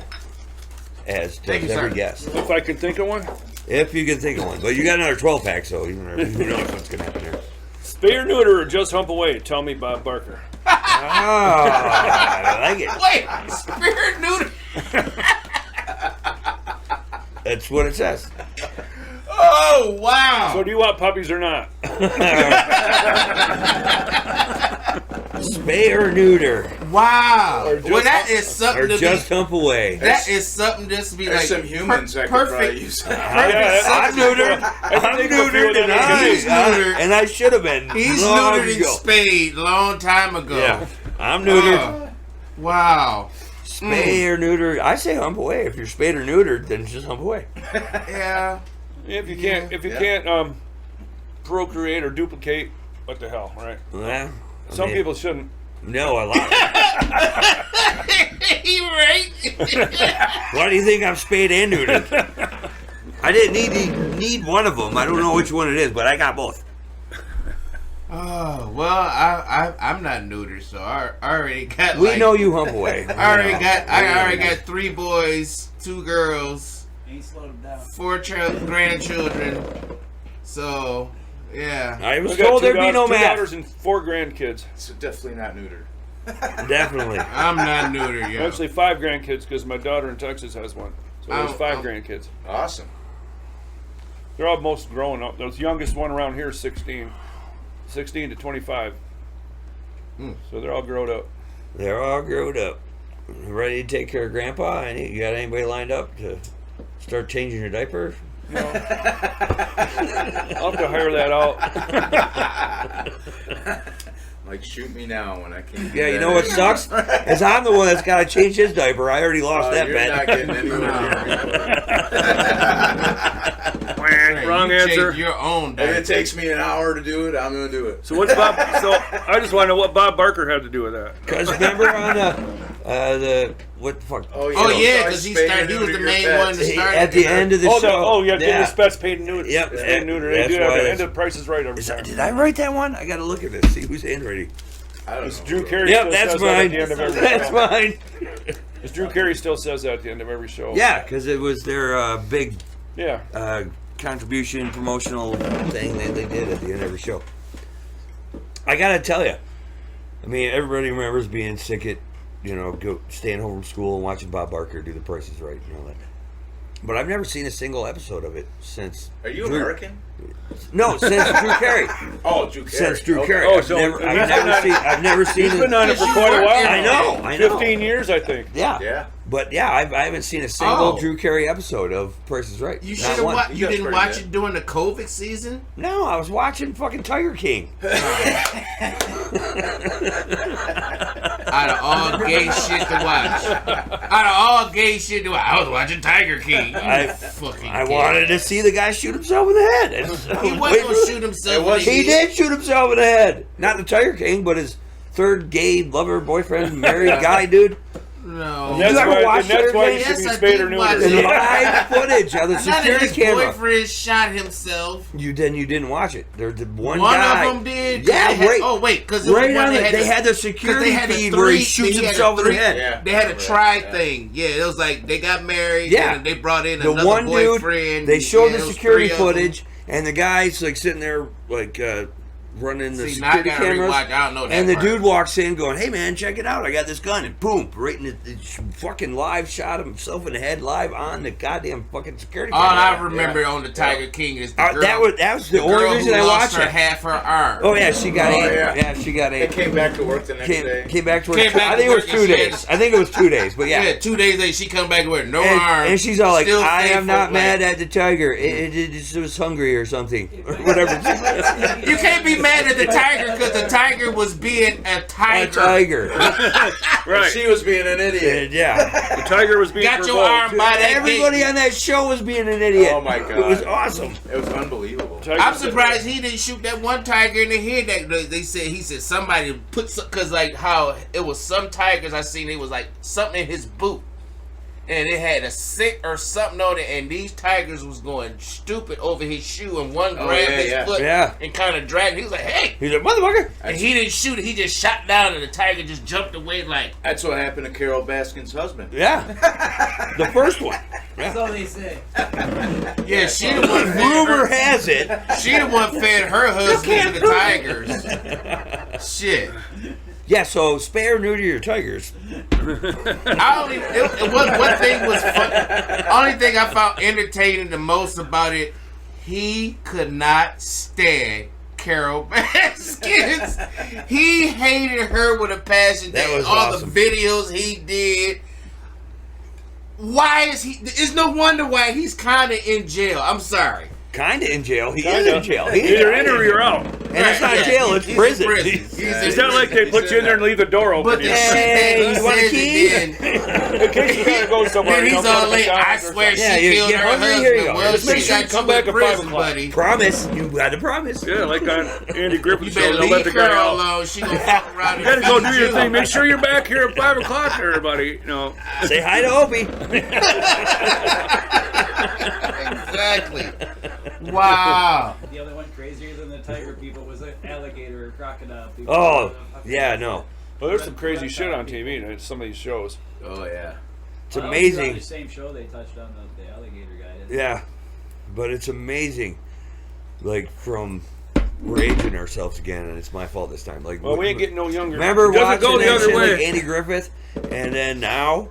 as Thank does you, every sir. guest, If I can think of one, if you can think of one. But you got another 12 pack, so who knows what's gonna happen there. spay or neuter or just hump away. Tell me, Bob Barker. Ah, I like it. Wait, spirit neuter. That's what it says. Oh wow. So do you want puppies or not? Spay or neuter, Wow. Or just Well, that hump- is something or to just be. hump away. That is something just to be There's like some humans that could probably use that. I'm neutered. I'm neutered, He's neutered. and I should have been. He's long neutered and ago. spayed long time ago. Yeah, I'm neutered. Wow. Spay or neuter. I say hump away. If you're spayed or neutered, then just hump away. Yeah. If you can't, procreate or duplicate, what the hell, right? Well, I Some mean, people shouldn't. No, a lot. You right. Why do you think I'm spayed and neutered? I didn't need one of them. I don't know which one it is, but I got both. Oh well, I'm not neutered, so I already got. We know you hump away. I already got 3 boys, 2 girls, Ain't slowed him down. 4 grandchildren. So yeah, I was I got told 2 there'd be no daughters, 2 math. daughters and 4 grandkids. So definitely not neutered. Definitely. I'm not neutered, yo. Actually, 5 grandkids because my daughter in Texas has one. So there's 5 grandkids. Awesome. They're almost growing up. The youngest one around here is 16 to 25. So they're all grown up. They're all grown up. Ready to take care of Grandpa? You got anybody lined up to start changing your diaper? You know, I'll have to hire that out. Like, shoot me now when I can't. do Yeah, you that know what anymore. sucks? Is I'm the one that's got to change his diaper. I already lost that You're not bet. getting anywhere. Wrong You answer. change your own If diaper. it takes me an hour to do it, I'm gonna do it. So what's Bob? So I just want to know what Bob Barker had to do with that. Because remember on the what the fuck? Oh Oh yeah, so I because he spayed started. He and was the neutered main your one to pets. start At the end of the show. Yeah, getting the pets paid and neutered. Yep. It's paid and neutered. They That's do that why at the it's- end of the Price is Right every time. Did I write that one? I got to look at this. See who's handwriting. I don't know. Drew Carey Yep, still that's says that at mine. the end of every That's show. mine. Because Drew Carey still says that at the end of every show. Yeah, because it was their big Yeah. contribution promotional thing they did at the end of every show. I gotta tell you, I mean, everybody remembers being sick at, staying home from school and watching Bob Barker do The Price is Right and all that. But I've never seen a single episode of it since. Are you American? No, since Drew Carey. Oh, Drew Carey. Since Drew Okay. Carey. Oh, I've so never, he's I've been never on- seen. I've never seen. He's been on it for quite a while. I know. 15 years, I think. Yeah. Yeah. But yeah, I haven't seen a single Oh. Drew Carey episode of Price is Right. You Not should have one. watched. You That's didn't pretty watch good. it during the COVID season. No, I was watching fucking Tiger King. Out of all gay shit to watch. Out of all gay shit to watch. I was watching Tiger King. I fucking wanted to see the guy shoot himself in the head. He wasn't gonna shoot himself. in the He head. did shoot himself in the head. Not the Tiger King, but his third gay lover, boyfriend, married guy, dude. No. Did you ever watch that's why you Yes, should be I spayed did or watch The neutered. it. live footage of the None of security his camera. boyfriend shot himself. You didn't watch it. There's the one One guy. of them did. 'cause Yeah, they had- right. Oh wait, because Right on it. They had the 'cause security they had a feed where he three- shoots they had a himself in the three- head. Yeah. They had a Right. try Yeah. thing. Yeah, it was like they got married. Yeah. and they brought in The another one dude, boyfriend. they showed Yeah, the it was security 3 of them. footage, and the guy's like sitting there, like running the See, now I security gotta cameras. rewatch. I don't know that And the part. dude walks in, going, "Hey man, check it out! I got this gun!" And boom, right in the fucking live shot of himself in the head, live on the goddamn fucking security All camera. I remember on the Tiger King is the girl. That was the the only girl reason who I lost watched her it. half her arm. Oh yeah, she got Oh, eight. yeah. Yeah, she got They eight. came back to work the next day. Came back to work. Came back I to think it was work 2 and she days. had- I think it was 2 days, but Yeah, 2 days later she come back with no arm. and she's all like, still "I am faithful, not like- mad at the tiger. It was hungry or something or whatever." You can't be mad at the tiger because the tiger was being a A tiger. tiger. Right. She was being an idiot. Yeah. The tiger was being Got your provoked. arm by that Everybody gate. on that show was being an idiot. Oh my God. It was awesome. It was unbelievable. Tiger I'm said- surprised he didn't shoot that one tiger in the head. That they said he said somebody put because like how it was some tigers I seen it was like something in his boot. And it had a scent or something on it, and these tigers was going stupid over his shoe, and one Oh, grabbed yeah, his yeah. foot Yeah. and kind of dragged. He was like, "Hey!" He's like, "Motherfucker." And he didn't shoot it. He just shot down, and the tiger just jumped away like. That's what happened to Carol Baskin's husband. Yeah. The first one. That's all they say. Yeah, she the one fed Rumor her. has it. She the one fed her husband to the tigers. Shit. Yeah, so spay or neuter your tigers. I only one thing was fun. Only thing I found entertaining the most about it, he could not stand Carol Baskins. He hated her with a passion. That was all awesome. the videos he did. Why is he? It's no wonder why he's kind of in jail. I'm sorry. Kinda in jail. He is Kinda. in jail. Either in or you're out. And it's not Yeah, jail, it's he's prison. in prison. He's- He's in It's not like they put you in there and leave the door open. But the You know? shit Hey, that he you want a says key? then, In case you gotta go somewhere. then you he's know, go all to late. I McDonald's or swear something. Yeah, she you killed get her hungry, husband. here you go. Well, Just make she sure you got come you back in at 5 prison, o'clock. buddy. Promise. You had to promise. Yeah, like on Andy You Griffin's show. better Don't let leave the guy her out. alone. She gonna fuck around. You gotta go do your thing. Make sure you're back here at 5 o'clock, everybody. You know. Say hi to Opie. Exactly. Wow. The only one crazier than the tiger people was an alligator or crocodile people. Oh, yeah, no. Well, there's some crazy shit on TV in some of these shows. Oh yeah. It's Well, it was on amazing. the same show they touched on the alligator guy. Didn't Yeah, but it's amazing. Like, we're aging ourselves again, and it's my fault this time. Like, Well, we ain't getting no younger. remember It doesn't watching go the that other shit way. like Andy Griffith, and then now.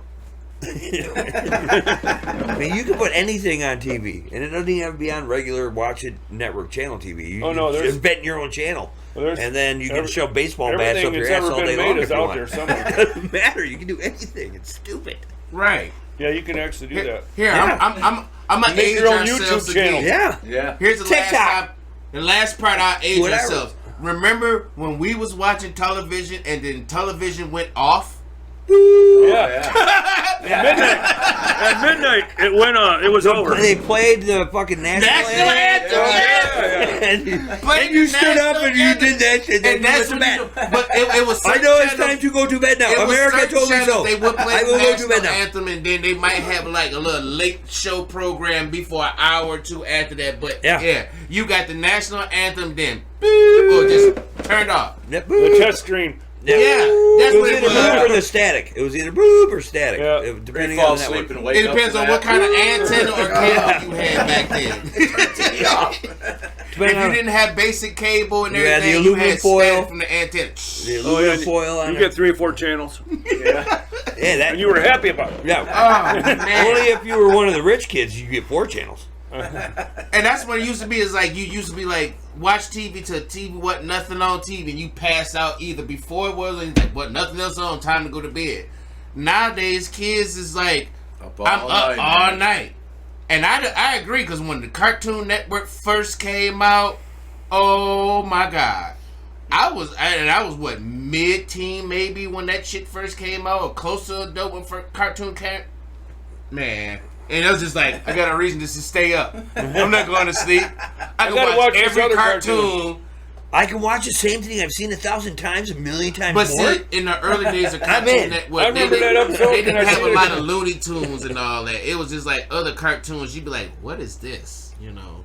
I mean, you can put anything on TV, and it doesn't even have to be on regular watch it network channel TV. You Oh, no, can there's- invent your own channel, Well, there's and then you can show baseball bats everything up your that's ass ever all day been long made if is you out want. there somewhere. It doesn't matter. You can do anything. It's stupid. Right. Yeah, you can actually do that. Here, Yeah. I'm gonna Make age your own ourselves YouTube channel. again. Yeah. Yeah. Here's the TikTok. last part I'll age Whatever. ourselves. Remember when we was watching television and then television went off? Yeah. At midnight, it went on. It was over. They played the fucking national Anthem, and you stood up and you did that shit. And that's what when but it was I certain know it's channels- time to go to bed now. it was America certain told me channels so. They would play I the will go to national bed now. anthem, and then they might have like a little late show program before an hour or two after that. But Yeah. you got the national anthem, then or just turned off. The test screen. Yeah, that's it was what it either boop or was. the static. It was either boop or static, Yeah. It- They depending fall on the asleep network. and wake It up depends to on that. what kind of antenna or cable you had back then. If you didn't have basic cable and You had the everything, you aluminum had foil. static from the antenna. The aluminum foil on You it. get 3 or 4 channels, Yeah, that. and you were happy about it. Yeah. Oh man! Only if you were one of the rich kids, you get 4 channels. And that's what it used to be. Is like you used to be like watch TV till TV wasn't nothing on TV, and you pass out either before it was like what nothing else on, time to go to bed. Nowadays, kids is like Up I'm all up night, all man. night, and I agree because when the Cartoon Network first came out, oh my god. I was what, mid-teen maybe when that shit first came out, or close to adult when cartoon came. Man, and it was just like I got a reason just to stay up. I'm not going to sleep. I can gotta watch watch this every other cartoon. I can watch the same thing I've seen 1,000 times, a million times But more. see, in the early days of I'm Cartoon in. Network, I remember that episode they and didn't I have seen a it lot again. of Looney Tunes and all that. It was just like other cartoons. You'd be like, "What is this?" You know.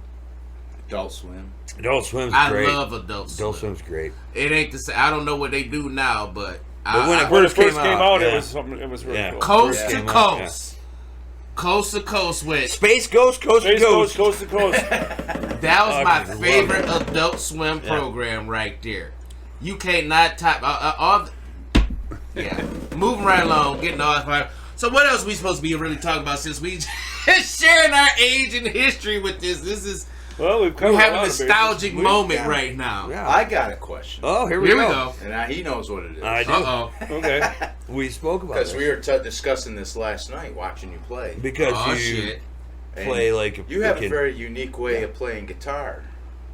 Adult Swim. Adult Swim's I great. love Adult Swim. Adult Swim's great. It ain't the same. I don't know what they do now, but when it When it First first came came out, out, yeah. it was something. It was really Yeah. cool. coast Yeah. to Came out, coast, coast to coast with. Space Ghost, Coast to Space Coast. Coast to coast. That was my Okay, favorite Adult Swim program right there. You can't not top yeah. Moving right along, getting off. So what else we supposed to be really talking about since we sharing our age and history with this? This is Well, we've we covered have a a lot of nostalgic bases. moment right now. Yeah. I got a question. Oh, here we Here we go. go. And he knows what it is. I do. Uh oh. Okay. We spoke about Because this. we were discussing this last night, watching you play. Because Oh you shit. And play like a you have a freaking- very unique way of playing guitar.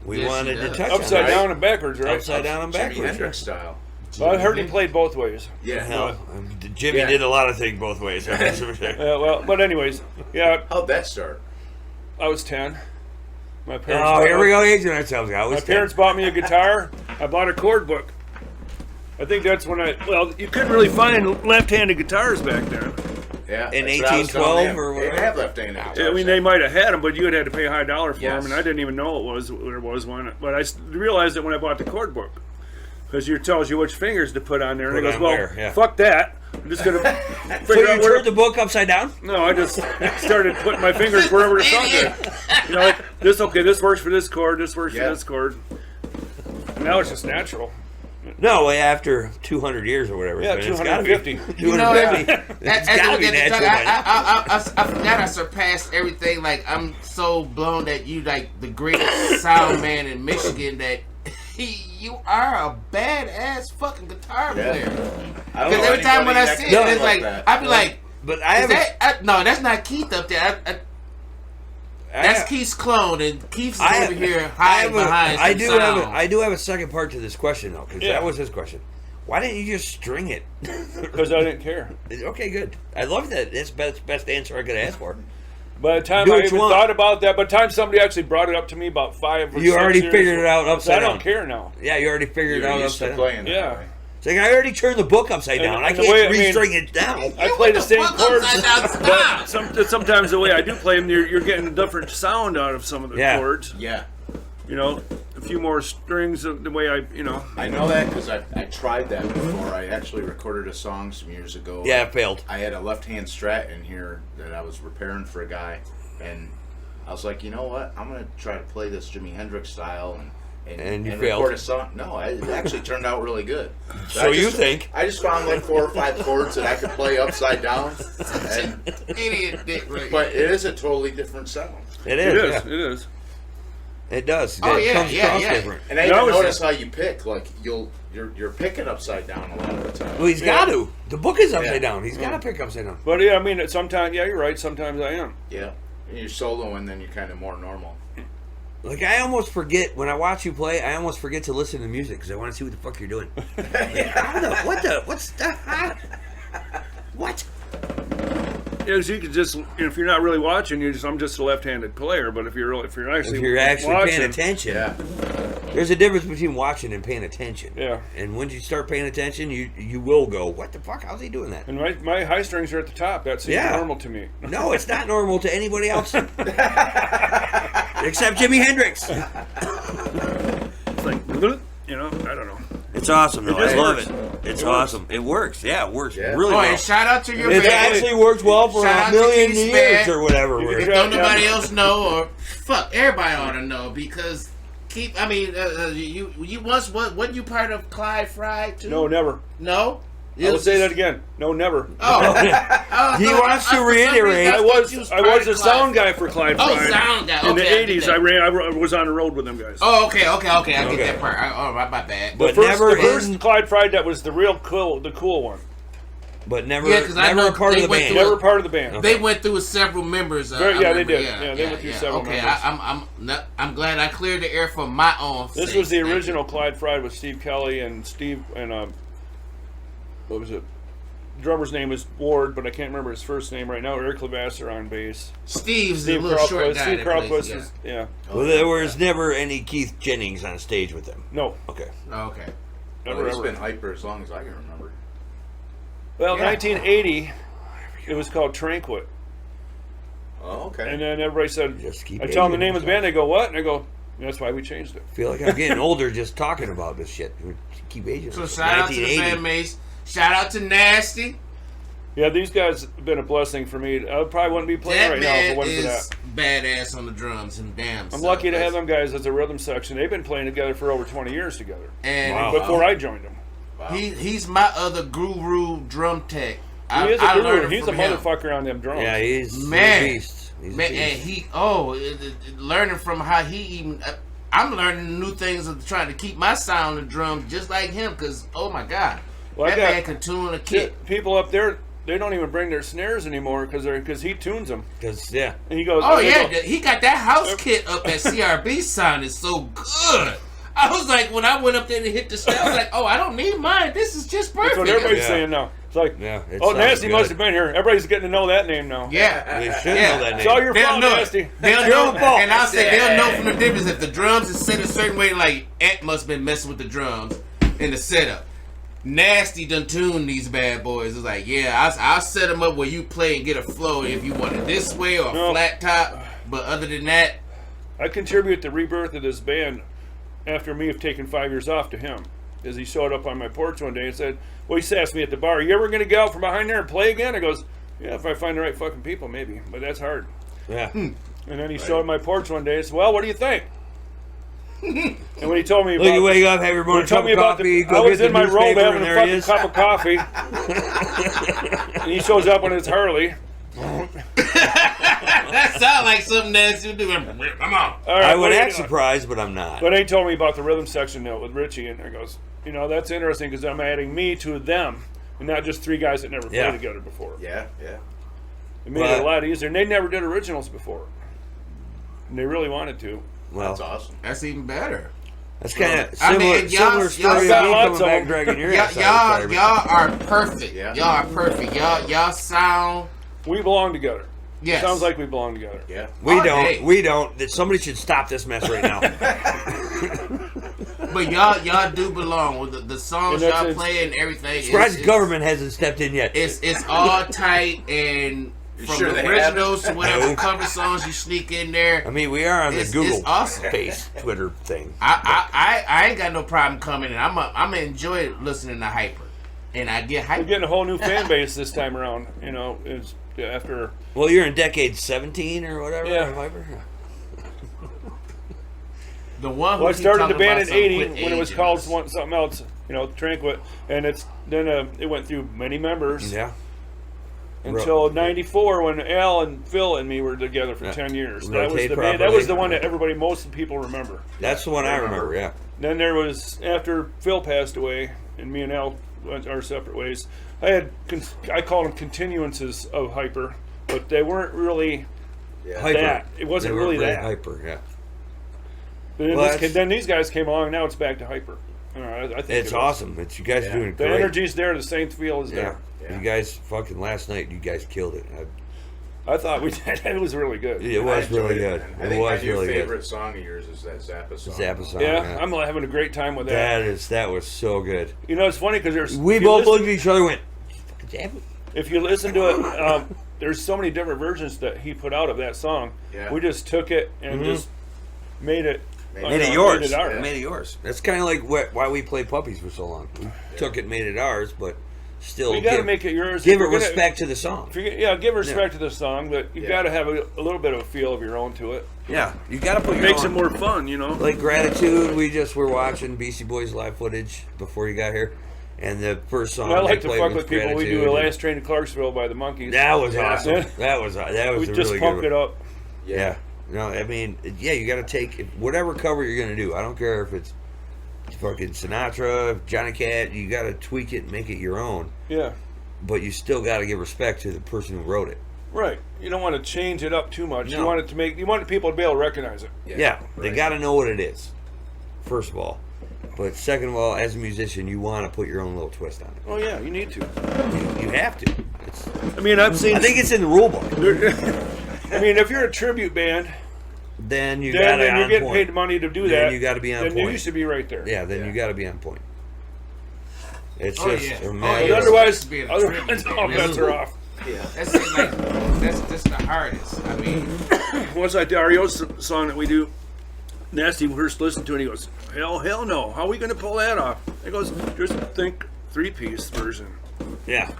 we Yes, wanted he to does. touch on Upside that. down and backwards, right? Upside down and Jimi backwards. Hendrix style. Well, I heard he played both ways. Yeah. Hell, Jimmy Yeah. did a lot of things both ways. But anyways, yeah, How'd that start? I was 10. My parents. Oh, bought here we go, aging ourselves. I My was parents bought me a guitar. I bought a chord book. I think that's when you couldn't really find left-handed guitars back then. Yeah. In that's what I was telling 1812 him. or They whatever? didn't have left-handed guitars. I mean, they might have had them, but you had to pay a high dollar for Yes. them, and I didn't even know what there was one. But I realized it when I bought the chord book, because it tells you which fingers to put on there, and Put it goes, on "Well, where, yeah. fuck that. I'm just gonna So figure out you where." turned the book upside down? No, I just started putting my fingers wherever the song is. You know, like this. Okay, this works for this chord. This works Yeah. for this chord. Now it's just natural. No, after 200 years or whatever. Yeah, it's been, it's gotta be 250. 250. It's gotta be natural by now. I forgot I surpassed everything. Like I'm so blown that you like the greatest sound man in Michigan that you are a badass fucking guitar Yeah. player. I don't Because know every time when I anybody see that it, can it's play like that. I'd be like, But I is have that, no, that's not Keith up there. That's Keith's clone, and Keith's over here hiding behind some sound. I do have a second part to this question though, because Yeah. that was his question. Why didn't you just string it? Because I didn't care. Okay, good. I love that. That's best answer I could ask for. By the time Do I what you even want. thought about that, by the time somebody actually brought it up to me about 5 or 6 You already years figured it out so upside I don't down. care now. Yeah, you already figured it You're out used to upside down. playing that Yeah. way. It's like I already turned the book upside down. I and the can't way- I mean, restring it down. I play the same fuck chords, upside down, but stop. sometimes the way I do play them, you're getting a different sound out of some of the Yeah. chords. Yeah. You know, a few more strings of the way I I know that because I tried that before. I actually recorded a song some years ago. Yeah, it failed. I had a left-hand Strat in here that I was repairing for a guy, and I was like, you know what? I'm gonna try to play this Jimi Hendrix style And you record failed. a song. No, it actually turned out really good. So I you just- think? I just found like 4 or 5 chords that I could play upside down, and, Idiot dick right but it is a totally different sound. It it is. is. Yeah. It is. It does. Oh, It yeah, comes yeah, across yeah. different. And I No, even it's- notice how you pick. Like you're picking upside down a lot of the time. Well, he's got to. The book is upside Yeah. down. He's got to pick upside down. But yeah, I mean, sometimes you're right. Sometimes I am. Yeah, and you're soloing, then you're kind of more normal. Like, I almost forget, when I watch you play, I almost forget to listen to music because I want to see what the fuck you're doing. What's the, what? Yeah, so you could just, if you're not really watching, I'm just a left-handed player. But if you're actually If you're actually watching, paying attention, Yeah, there's a difference between watching and paying attention. Yeah. And once you start paying attention, you will go, what the fuck? How's he doing that? and my high strings are at the top. That seems Yeah. normal to me. No, it's not normal to anybody else. Except Jimi Hendrix. It's like, you know, I don't know. It's awesome, though. just I love works. it. It's It awesome. It works. Yeah, it works Yeah. really Oh, well. and shout out to your It band. actually worked well for Shout a out to million Keith's years band. or whatever. You We're- can- Don't Yeah. nobody else know, or fuck, everybody ought to know because you once wasn't you part of Clyde Fry too? No, never. No. I will say that again. No, never. Oh, He wants to reiterate. I was a sound guy for Clyde Oh, Fry. sound guy. In the Okay, I get 80s, that. I was on the road with them guys. Oh, okay. I get Okay. that part. My bad. But the never first in, Clyde Fry that was the cool one. but never, Yeah, 'cause I never know a part of they the went band. through Never part of the band. They went through several members. Very- I yeah, they remember, did. Yeah, they went through several okay, members. I'm glad I cleared the air for my own. This sake. was the Thank you. original Clyde Fry with Steve Kelly and what was it? Drummer's name is Ward, but I can't remember his first name right now. Eric Levasseur on bass. Steve's the Steve little short Carlquist. guy. Steve that plays, Carlquist yeah. was, yeah. Well, there was never any Keith Jennings on stage with them. No, Okay. Oh, okay. never he's ever. been hyper as long as I can remember. Well, Yeah. 1980, it was called Tranquil. Oh, okay. And then everybody said, Just keep I tell them the aging name of the band, they go, what? And I go, that's why we changed it. I feel like I'm getting older just talking about this shit. We keep aging. So shout out to the bandmates. Shout out to Nasty. Yeah, these guys have been a blessing for me. I probably wouldn't be playing That right now if it man wasn't for is that. badass on the drums and damn. I'm lucky to have them guys as a rhythm section. They've been playing together for over 20 years together. And Wow. Before I joined them. he's my other guru drum tech. He is a I guru. learned He's a from him. motherfucker on them drums. Yeah, he's Man. a beast. He's a Man, beast. and learning from how he even. I'm learning new things of trying to keep my sound and drums just like him. Because oh my god, Well, I that got- man can tune a kit. People up there, they don't even bring their snares anymore because he tunes them. Because, yeah. And he goes, Oh they yeah, go, he got that house kit up at CRB sounded so good. I was like, when I went up there to hit the snare, I was like, oh, I don't need mine. This is just that's perfect. what everybody's Yeah. saying now. It's like, Yeah, it oh, sounds Nasty good. must have been here. Everybody's getting to know that name now. Yeah, They should Yeah. know that It's all name. your they'll fault, know Nasty. it. They'll Your know, fault. and I'll say they'll know from the difference if the drums is set a certain way. Like Ant must have been messing with the drums in the setup. Nasty done tuned these bad boys. It's like, yeah, I'll set them up where you play and get a flow if you want it this way or a No. flat top. But other than that, I contribute the rebirth of this band after me have taken 5 years off to him. As he showed up on my porch one day and said, well, he asked me at the bar, you ever going to get out from behind there and play again? I goes, yeah, if I find the right fucking people, maybe. But that's hard. Yeah. And then he showed up on my porch one day and said, well, what do you think? And when he told me Look, you about, wake up, have your when morning he told cup me of about coffee, I go was get in the my robe newspaper, having and a there he fucking is. cup of coffee. And he shows up on his Harley. that sounds like something Nasty would do. Come on. All right, I would but act he- surprised, but I'm not. But he told me about the rhythm section note with Richie, and he goes, you know, that's interesting because I'm adding me to them, and not just three guys that never Yeah. played together before. Yeah, yeah. It made it a lot easier. And they never did originals before, and they really wanted to. Well, That's awesome. That's even better. that's kind of I similar, mean, y'all- similar story y'all of me got coming lots of back them. dragging your Y'all, ass out of y'all are perfect. Yeah. Y'all are perfect. Y'all sound. We belong together. Yes. Sounds like we belong together. Yeah. We Oh, don't. hey. We don't. That somebody should stop this mess right now. But y'all do belong with the songs And that's- y'all play and everything. Surprised the government hasn't stepped in yet. It's all tight, and from sure the they originals to whatever cover songs you sneak in there. I mean, we are on the It's Google awesome. face Twitter thing. I ain't got no problem coming in. I'm gonna enjoy listening to Hyper, and I get We're hyper. getting a whole new fan base this time around. You know, is after Well, you're in decade 17 or whatever. Yeah. Viper? The one who well, I keep started the talking band about in something '80 quit when it was aging called us. something else. You know, Tranquil, and then it went through many members Yeah. until '94 when Al and Phil and me were together for Yeah. 10 years. Rotate That was the band. That properly. was the one that everybody, most people remember. That's the one I remember, yeah. Then there was, after Phil passed away and me and Al went our separate ways, I called them continuances of Hyper, but they weren't really Hyper. that. It wasn't They were really very that. Hyper, yeah. But then, Well, then these guys came along, now it's back to Hyper. I think It's it is. awesome. It's you guys doing The great. energy's there, the same feel is Yeah. there. Yeah. You guys fucking last night, you guys killed it. I thought we did. It was really good. It was I enjoyed really it, good. man. I It think was my new really favorite good. song of yours is that Zappa song. Zappa song. Yeah, I'm having a great time with That was so good. You know, it's funny because there's We if you both listen- looked at each other and went, fucking Zappa. If you listen to it, there's so many different versions that he put out of that song. Yeah. We just took it and just made it. Made it yours. Made it ours. Made it yours. That's kind of like why we played Puppies for so long. We took it and made it ours, but still You got to give, make it yours. give If it you're gonna- respect to the song. if you're gonna- give respect to the song, but you got to have a little bit of a feel of your own to it. Yeah, you got to put It your makes own. it more fun, you know. Like Gratitude, we just were watching Beastie Boys live footage before you got here, and the first song And I like they to played fuck was with people. We do Gratitude. the Last Train to Clarksville by the Monkees. That was Yeah. awesome. That was We a just really pumped good it up. Yeah. No, I mean, yeah, you got to take whatever cover you're going to do. I don't care if it's fucking Sinatra, Johnny Cash. You got to tweak it and make it your own. Yeah, But you still got to give respect to the person who wrote it. right. You don't want to change it up too much. No. You want it to make. You want people to be able to recognize it. Yeah, they right. got to know what it is, first of all. But second of all, as a musician, you want to put your own little twist on it. Oh yeah, you need to. You have to. I mean, I've seen. I think it's in the rule book. I mean, if you're a tribute band, Then you got to then you're on getting point. paid money to do Then that. you got to be on then point. you used to be right there. Yeah, then Yeah. you got to be on point. It's Oh, just yeah. a Oh, matter yeah. of- Otherwise, Being a otherwise, tribute all band, bets are off. That's just the hardest. I mean, What's that Dario song that we do? Nasty first listened to it, and he goes, hell no. How are we going to pull that off? He goes, just think 3-piece version. Yeah.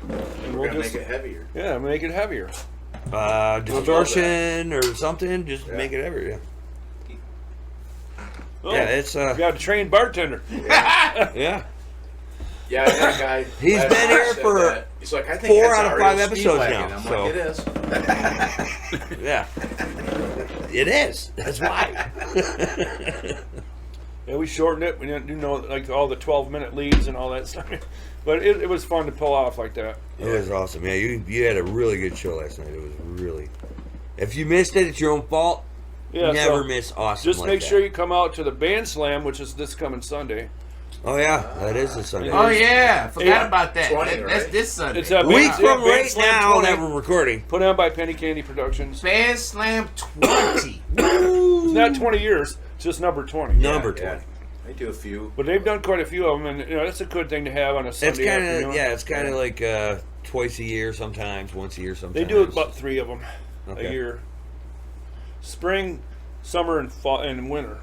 And We're we'll gonna just, make it heavier. yeah, make it heavier. Distortion or something, just make it ever, yeah. Oh, Yeah, it's you got a trained bartender. yeah. Yeah, that guy. He's last been night here said for that. He's like, I think 4 that's out of our 5 real episodes Speedwagon. now, I'm so- like, it is. Yeah. It is. That's why. Yeah, we shortened it. We didn't do like all the 12-minute leads and all that stuff. But it was fun to pull off like that. It was awesome. Yeah, you had a really good show last night. It was really. If you missed it, it's your own fault. Yeah, Never so miss awesome. just like make that. sure you come out to the Band Slam, which is this coming Sunday. Oh yeah, that is the Sunday. oh yeah, forgot Eight- about that. 20, That's right? this Sunday. It's a A week Band- from Band right Slam now 20, that we're recording. put on by Penny Candy Productions. Band Slam 20. It's not 20 years, it's just number 20. Number 20. Yeah. They do a few. But they've done quite a few of them, and you know that's a good thing to have on a It's Sunday kind afternoon. of it's kind of like twice a year sometimes, once a year sometimes. They do about 3 of them Okay. a year. Spring, summer, and fall, and winter.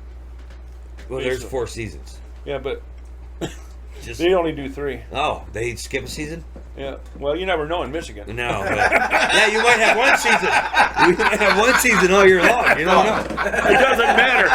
Well, there's 4 seasons. Yeah, but Just they only do 3. oh, they skip a season? Yeah. Well, you never know in Michigan. No, but yeah, you might have one season. You might have one season all year long. You don't know. It doesn't matter.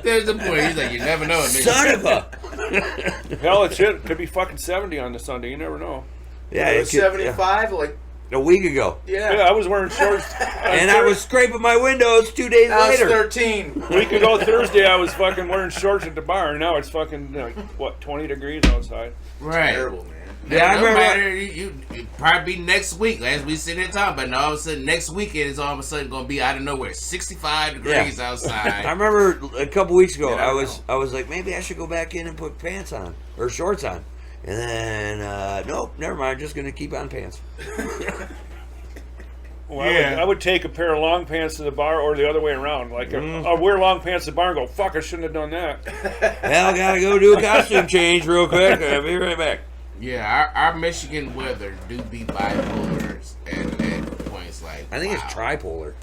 There's the point. He's like, you never know. Son of a. Hell, it could be fucking 70 on the Sunday. You never know. Yeah, It it was could- 75, like, yeah. A week ago, yeah. Yeah, I was wearing shorts. and I was scraping my windows 2 days I was later. 13. A week ago Thursday, I was fucking wearing shorts at the bar. Now it's fucking, like, what, 20 degrees outside. Right. Terrible, man. Yeah, I no remember- matter, you probably be next week, as we sit here talking, but all of a sudden next weekend is all of a sudden going to be out of nowhere, 65 degrees I outside. remember a couple weeks ago, Yeah, I I was like, maybe I should go back in and put pants on or shorts on, and then nope, never mind. Just gonna keep on pants. Well, Well, Yeah. I would take a pair of long pants to the bar or the other way around. Like, I'll wear long pants to the bar and go, fuck, I shouldn't have done that. Hell, gotta go do a costume change real quick. I'll be right back. Yeah, our Michigan weather do be bipolar at points. Like I think it's wow. tripolar.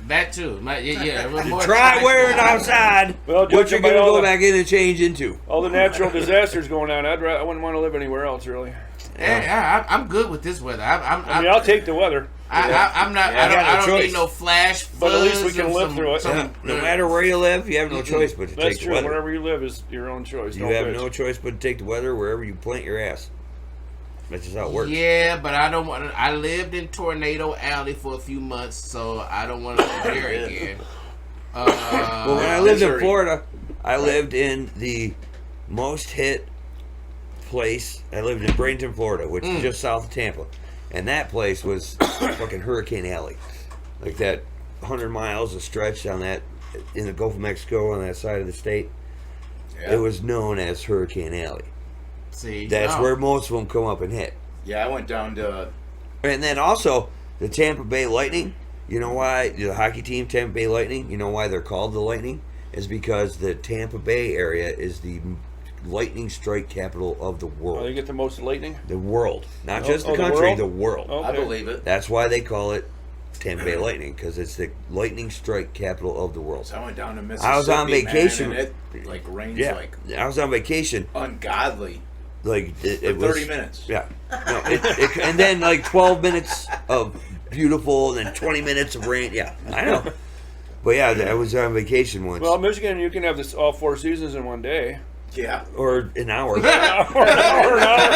That too. Yeah. it was more Try wearing tripolar. outside Well, what you're judging by gonna all go the- back in and change into. All the natural disasters going on, I wouldn't want to live anywhere else, really. Yeah, I'm good with this weather. I mean, I'll take the weather. I'm not. Yeah, I you got no don't choice. need no flash. But at least we floods can or live some- through it. Yeah, no matter where you live, you have no choice but to That's take the true. weather. Wherever you live is your own choice. You Don't have bitch. no choice but to take the weather wherever you plant your ass. That's just how it works. Yeah, but I don't want. I lived in Tornado Alley for a few months, so I don't want to live there again. Well, when I lived in Missouri. Florida, I lived in the most hit place. I lived in Bradenton, Florida, which is just south of Tampa. And that place was fucking Hurricane Alley. Like that 100 miles of stretch down that, in the Gulf of Mexico on that side of the state. Yeah. It was known as Hurricane Alley. See, That's no. where most of them come up and hit. Yeah, I went down to. And then also, the Tampa Bay Lightning, you know why, the hockey team, Tampa Bay Lightning, you know why they're called the Lightning? Is because the Tampa Bay area is the lightning strike capital of the Oh, world. you get the most lightning? The world. Not Oh, just the the country, world? the world. Oh. I Okay. believe it. That's why they call it Tampa Bay Lightning, because it's the lightning strike capital of the world. So I went down to Mississippi. I was on vacation. Man, and it like rains Yeah, like I was on vacation. ungodly Like it for was 30 minutes. Yeah, no, and then like 12 minutes of beautiful, and then 20 minutes of rain. Yeah, I know. But yeah, I was on vacation once, Well, Michigan, you can have this all 4 seasons in one day. Yeah. or an hour. Or an hour.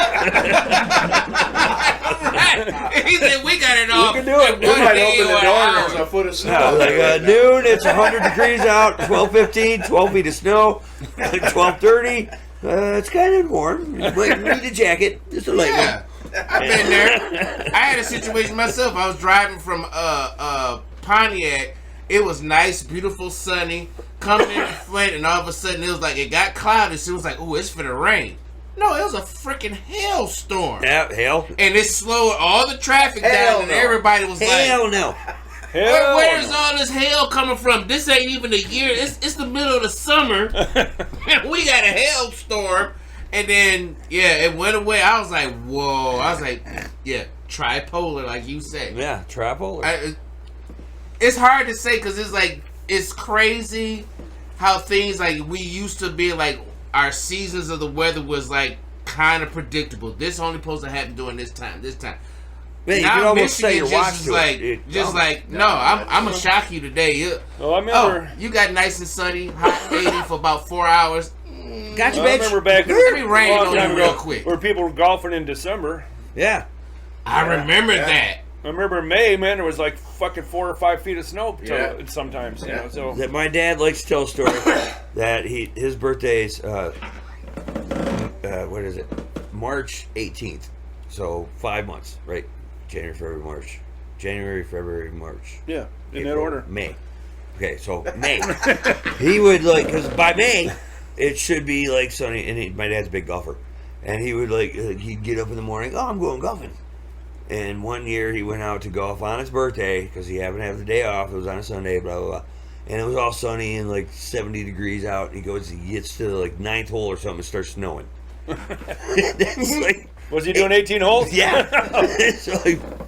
He said we got it all. You can do it. in We one might day open the or an door hour. and there's a foot of snow. Yeah, like noon, it's 100 degrees out. 12:15, 12 feet of snow. 12:30, it's kind of warm. Like, need a jacket, just a light Yeah, one. I've been there. I had a situation myself. I was driving from Pontiac. It was nice, beautiful, sunny. Coming in Flint, and all of a sudden it was like it got cloudy. So it was like, oh, it's finna rain. No, it was a freaking hailstorm. Yeah, hell, And it slowed all the traffic Hell down, and no. everybody was like, hell no. Hell where's no. all this hail coming from? This ain't even a year. It's the middle of the summer. And we got a hailstorm. And then, yeah, it went away. I was like, whoa. I was like, yeah, tripolar, like you said. Yeah, tripolar. It's hard to say because it's like, it's crazy how things like we used to be like, our seasons of the weather was like kind of predictable. This only supposed to happen during this time. Man, you Now can almost set your Michigan watch just to is like, it. just like, no, I'm gonna shock you today. Oh, I remember. You got nice and sunny, hot 80 for about 4 hours. Got you, I bitch. remember back Let me rain a long on time you ago real quick. where people were golfing in December. Yeah. I remember that. I remember in May, man, there was like fucking 4 or 5 feet of snow Yeah. sometimes. You know, so That my dad likes to tell a story that his birthday's what is it? March 18th. So 5 months, right? January, February, March. yeah, in that April, order. May. Okay, so May. He would like, because by May it should be like sunny, and my dad's a big golfer, and he would like he'd get up in the morning. Oh, I'm going golfing. And one year he went out to golf on his birthday because he happened to have the day off. It was on a Sunday, blah blah blah, and it was all sunny and like 70 degrees out. And he gets to like 9th hole or something, and starts snowing. It's like, Was he doing 18 holes? yeah. So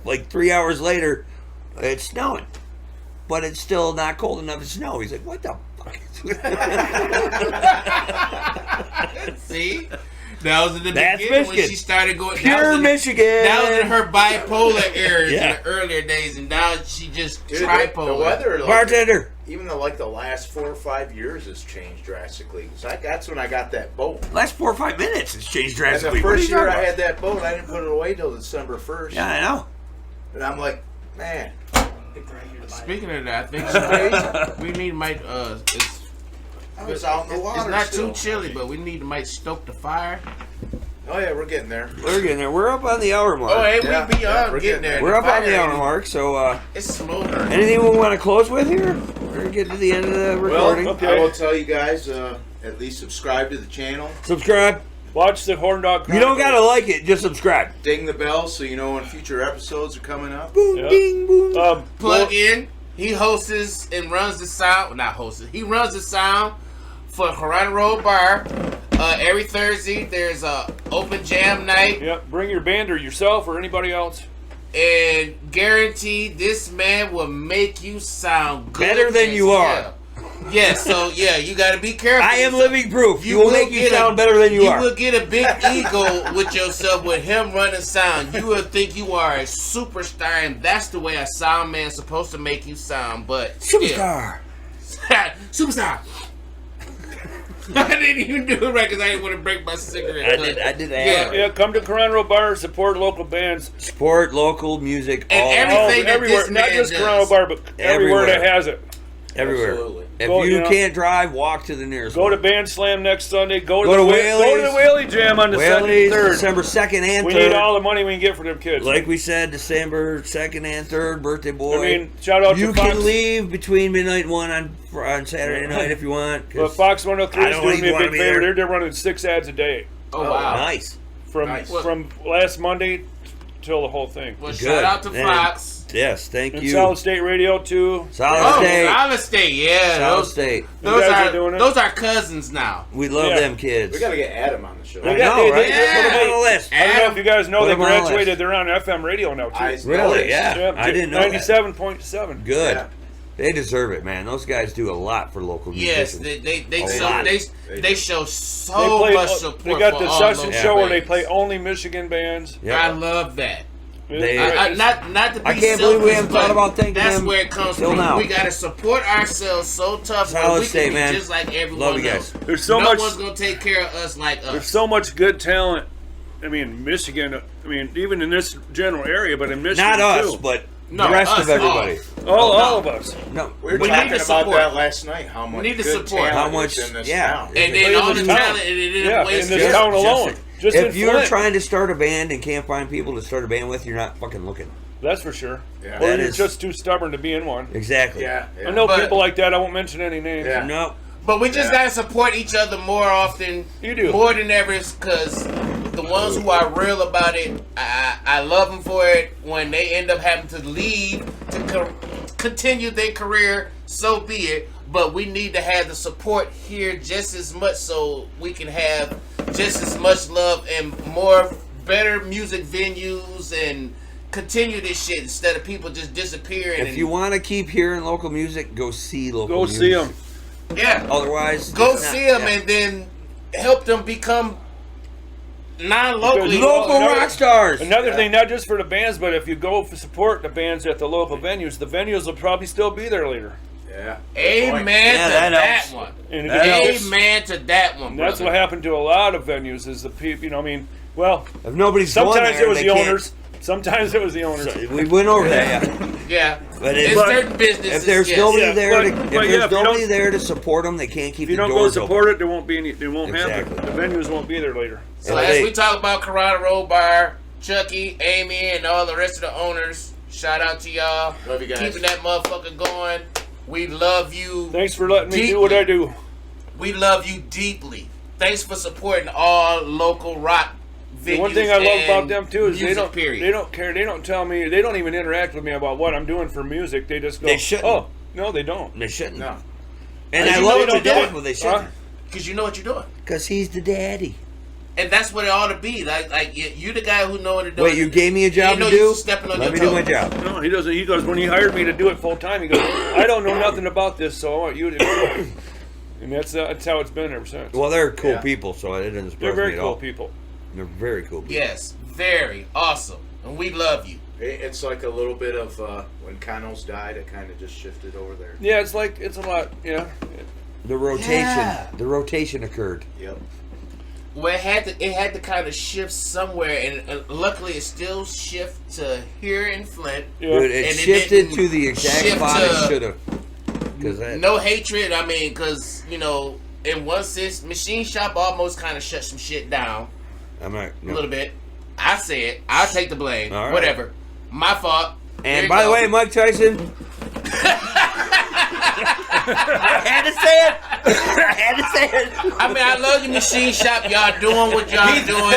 like 3 hours later, it's snowing, but it's still not cold enough to snow. He's like, what the fuck? See? That was in the That's beginning when Michigan. she started going. Pure Michigan. That was in her bipolar era Yeah. in the earlier days, and now she just Dude, tripolar. the weather, like, Bartender. even the last 4 or 5 years has changed drastically. So that's when I got that boat. Last 4 or 5 minutes, it's changed And the drastically. What are first you year talking I about? had that boat, I didn't put it away till December 1st. Yeah, I know. And I'm like, man, Speaking of that, I think we need I was out in the water. it's not still. too chilly, but we need to stoke the fire. Oh yeah, we're getting there. We're getting there. We're up on the hour mark. Oh, hey, Yeah, we beyond we're getting getting there. We're up on the fire hour ain't- mark, so It's smoldering. anything we want to close with here? We're getting to the end of the recording. Well, Okay. I will tell you guys, at least subscribe to the channel. Subscribe. Watch the Horn Dog Chronicles. You don't gotta like it, just subscribe. Ding the bell so you know when future episodes are coming up. Boom, Yeah. ding, boom. Plug in. He hosts and runs the sound. Not hosts. He runs the sound for Horizon Road Bar. Every Thursday there's a open jam night, Yep. Bring your band or yourself or anybody else. and guaranteed this man will make you sound good Better than as you are. hell. Yeah, so yeah, you got to be careful. I am living proof. You will make you get sound better than you are. You will get a big ego with yourself with him running sound. You will think you are a superstar, and that's the way a sound man's supposed to make you sound. But Superstar. yeah. Superstar. I didn't even do it right because I didn't want to break my cigarette. I did Yeah. Yeah, come to Corona Bar, support local bands. Support local music And all everything that everywhere, this not man just does. Corona Bar, but everywhere Everywhere. that has it. everywhere. Absolutely. If Go, you you know, can't drive, walk to the nearest Go one. to Band Slam next Sunday. Go to Go the to Whaley Jam on the Whaley's 2nd, 3rd. December 2nd and We 3rd. need all the money we can get for them kids. Like we said, December 2nd and 3rd, birthday boy. I mean, shout out you to Fox. can leave between midnight and 1 on Saturday night if you want. 'cause But Fox 103 I is don't doing even me a wanna big be favor. there. They're running 6 ads a day Oh, wow. Nice. from Nice. from last Monday till the whole thing. Well, Good. shout out to And- Fox. Yes, thank And you. Solid State Radio too. Solid Oh, State. Solid State, yeah. Solid Those, State. those You guys are are doing it. those are cousins now. We love Yeah. them kids. We got to get Adam on the show. I Yeah, know, they- right? they- Put them on the list. I don't know if you guys know Put they them on the list. graduated. They're on FM radio now too. Really? Yeah. I didn't know that. 97.7. Good. Yeah. They deserve it, man. Those guys do a lot for local Yes, musicians. they A show lot. they show They so play. much support. They got for the all session local show where they bands. play only Michigan bands. Yeah. I love that. They- Not to be I can't believe we selfish, haven't thought but about thanking that's them where it comes till from. now. We gotta support ourselves so tough Solid that we State, can be man. just like everyone Love you else. guys. There's so no much. one's gonna take care of us like There's us. so much good talent. I mean, Michigan. I mean, even in this general area, but in Michigan Not us, too. but No, the rest us, of everybody. all no. of us. No, We were We talking need to about support. that last night. How much need to good support. talent How is much- in this yeah. town. And Play then in all this the town. talent, and it Yeah, didn't in waste this it. town alone. Just in if you're Flint. trying to start a band and can't find people to start a band with, you're not fucking looking. That's for sure. Yeah. Or That you're is- just too stubborn to be in one. Exactly. Yeah, yeah. I know But- people like that. I won't mention any names. Yeah. No. But we just Yeah. gotta support each other more often. You do. More than ever, because the ones who are real about it, I love them for it. When they end up having to leave to continue their career, so be it. But we need to have the support here just as much, so we can have just as much love and more better music venues and continue this shit instead of people just disappearing. If you want to keep hearing local music, go see local Go music. see them. yeah, Otherwise, go it's not- see them yeah. and then help them become non-locally. Because Local Another- rock stars. Another thing, not just for the bands, but if you go for support the bands at the local venues, the venues will probably still be there later. Yeah. Amen Yeah, to that that helps. one. And if That you helps. don't- Amen to that one. and that's brother. what happened to a lot of venues. Is the people, you know, I mean, well, If nobody's going sometimes there, it was they the can't- owners. Sometimes it was the owners. We went over that. Yeah. Yeah, But in if- certain businesses, If there's yes. nobody Yeah, there, but- to, but if yeah, there's if you nobody don't- there to support them, they can't keep If you the don't go doors support it, there won't be any. It won't Exactly. happen. The venues won't be there later. So And as they- we talk about Corona Road Bar, Chucky, Amy, and all the rest of the owners, shout out to y'all. Love you guys. Keeping that motherfucker going. We love you. Thanks for letting me do Deeply. what I do. We love you deeply. Thanks for supporting all local rock venues. The one thing I love and about them too is they music, don't period. they don't care. They don't tell me. They don't even interact with me about what I'm doing for music. They just go. They shouldn't. Oh no, they don't. They shouldn't. No. And Because I you love know it to they don't death, do but they Huh? shouldn't. Because you know what you're doing. Because he's the daddy. And that's what it ought to be. Like you the guy who know what to do. Wait, you gave me a job You know to you do? stepping on Let me your do my toes. job. No, he doesn't. He goes when he hired me to do it full time. He goes, I don't know nothing about this, so I want you to do it. And that's how it's been ever since. Well, they're cool Yeah. people, so it doesn't surprise They're me very at cool all. people. They're very cool people. Yes, very awesome. And we love you. It's like a little bit of when Connell's died, it kind of just shifted over there. Yeah, it's like it's a lot. Yeah, The rotation, Yeah. the rotation occurred. Yep. Well, it had to kind of shift somewhere, and luckily it still shift to here in Flint. yeah. Dude, it And it shifted didn't to the exact shift spot to- it should have. Because that. No hatred. I mean, because in one sense, Machine Shop almost kind of shut some shit down I'm not. a little bit. I say it. I'll take the blame. All right. Whatever. My fault. There And you by the go. way, Mike Tyson. I had to say it. I had to say it. I mean, I love your machine shop. Y'all doing what y'all doing,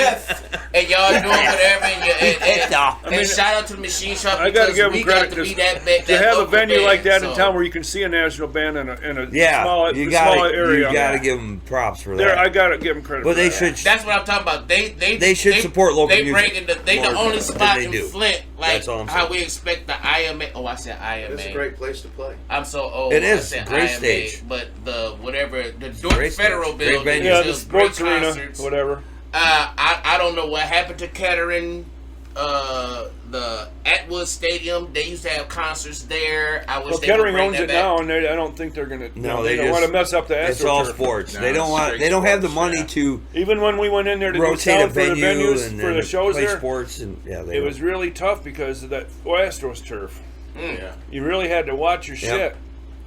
and y'all doing whatever. And shout out to the machine shop. I got to give them we credit got to be because that to have a local venue band, like that in so- town where you can see a national band in a Yeah, small you area. You gotta give them props for There, that. I got to give them credit. But for they that. should. That's what I'm talking about. They should support local They music bring they the more only than spot they in do. Flint, like That's all I'm how saying. we expect the IMA. Oh, I said IMA. It's a great place to play. I'm so old. It I is. said Great IMA, stage. but the whatever the Great Dork stage. Federal Great building, venue. Yeah, the does great sports arena, concerts. whatever. I don't know what happened to Kettering. The Atwood Stadium. They used to have concerts there. I wish Well, they Kettering would bring owns that it back. now, and I don't think they're gonna. No, they they don't just want to mess up the It's all AstroTurf. sports. No, They don't it's want. straight They don't have the sports, money yeah. to Even when we went in there to do rotate a sound for the venue venues and for then the shows play there, sports and they it was really tough because of that Astros turf. Yeah. You really had to watch your shit.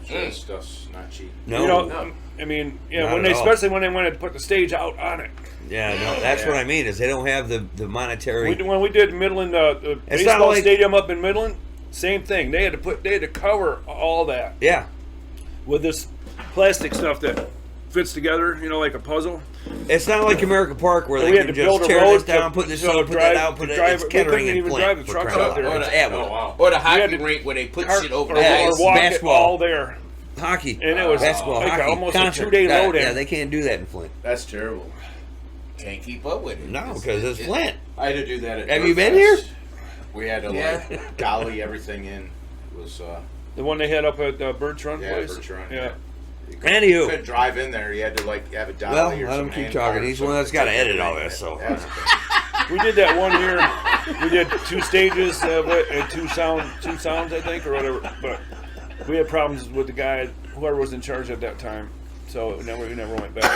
Sure, that stuff's not cheap. no. You know, No. I mean, Not when at they, all. especially when they wanted to put the stage out on it. Yeah, no. That's Yeah. what I mean. Is they don't have the monetary. When we did Midland, the It's not baseball like- stadium up in Midland, same thing. They had to cover all that Yeah. with this plastic stuff that fits together, like a puzzle. It's not like America Park where So they we had can to build just a tear road this down, to- put this to on, put drive- that out, put to it. drive It's it. We Kettering couldn't and even Flint. drive the for trucks crying out there. out loud. It's Atwood. Oh, wow. Or the We hockey had to- rink where they put Or, shit over or, the Yeah, ice. walk basketball. it all there. Hockey. And it was basketball, like hockey, almost a concert. 2-day Yeah, load in. Yeah, they can't do that in Flint. That's terrible. Can't keep up with it. No, because it's Flint. I had to do that at Have you Dirt been Fest. here? We had to Yeah. golly everything in. It was The one they had up at Birch Run yeah, place. Birch Run, Yeah. You Anywho. couldn't drive in there. You had to have a dolly Well, or let him some keep hand talking. cart or He's the one something that's gotta take edit the all ring this, in. so. That's okay. We did that one year. We did 2 stages of it and 2 sounds, I think, or whatever. But we had problems with the guy, whoever was in charge at that time. So we never went back.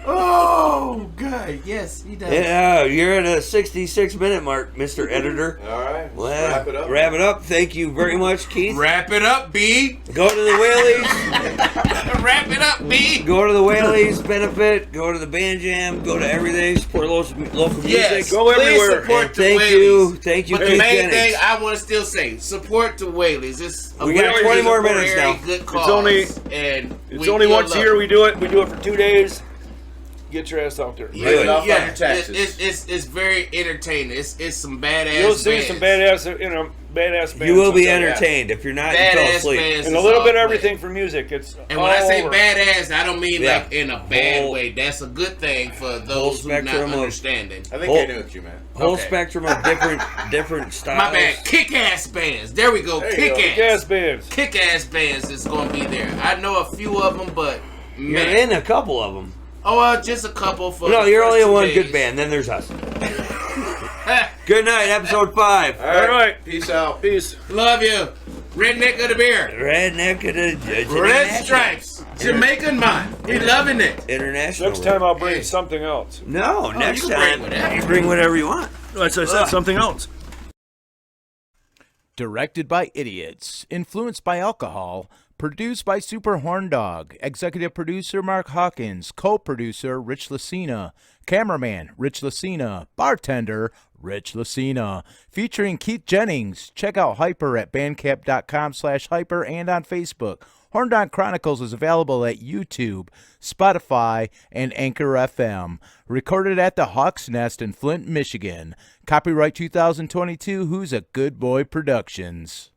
Oh, good. Yes, he does. Yeah, you're at a 66-minute mark, Mr. Editor. All right. Well, Wrap it up. Wrap it up. Thank you very much, Keith. Wrap it up, B. Go to the Whaleys. Wrap it up, B. Go to the Whaley's benefit. Go to the band jam. Go to everything. Support local music. Yes, Go please everywhere. support And the thank Whaleys. you. Thank you, But the Keith main Jennings. thing I want to still say, support the Whaleys. It's a We got very 20 more very minutes now. Good cause, It's only once a year we do it. We do it for 2 days. Get your ass out there. Write it off on Yeah, your taxes. it's very entertaining. It's some badass. You'll see bands. some badass bands. You will be sometime. entertained. If you're not, you fell Badass asleep. bands. And a is little all bit of played. everything for music. It's And when I all say over. badass, I don't mean Yeah. like in a bad Whole- way. That's a good thing for whole those who not spectrum of- understanding. I think Whole- I knew what you meant. Whole Okay. spectrum of different styles. My bad. Kick-ass bands. There we go. There you go. Gas bands. Kick-ass bands is going to be there. I know a few of them, but You're man. in a couple of them. Oh, just a couple for No, the you're first only in 2 one days. good band. Then there's us. Good night, episode 5. All right. All right. Peace out. Peace. Love you. Redneck of the beer. Redneck of the Red Stripes. Jamaican mine. We loving it. International. Next time I'll bring Hey. something else. No, next you can time. bring whatever. You bring whatever you want. As I said, something else. Directed by idiots, influenced by alcohol, produced by Super Horn Dog, executive producer Mark Hawkins, co-producer Rich Lucina, cameraman Rich Lucina, bartender Rich Lucina, featuring Keith Jennings. Check out Hyper at bandcamp.com/hyper and on Facebook. Horn Dog Chronicles is available at YouTube, Spotify, and Anchor FM. Recorded at the Hawk's Nest in Flint, Michigan. Copyright 2022 Who's a Good Boy Productions.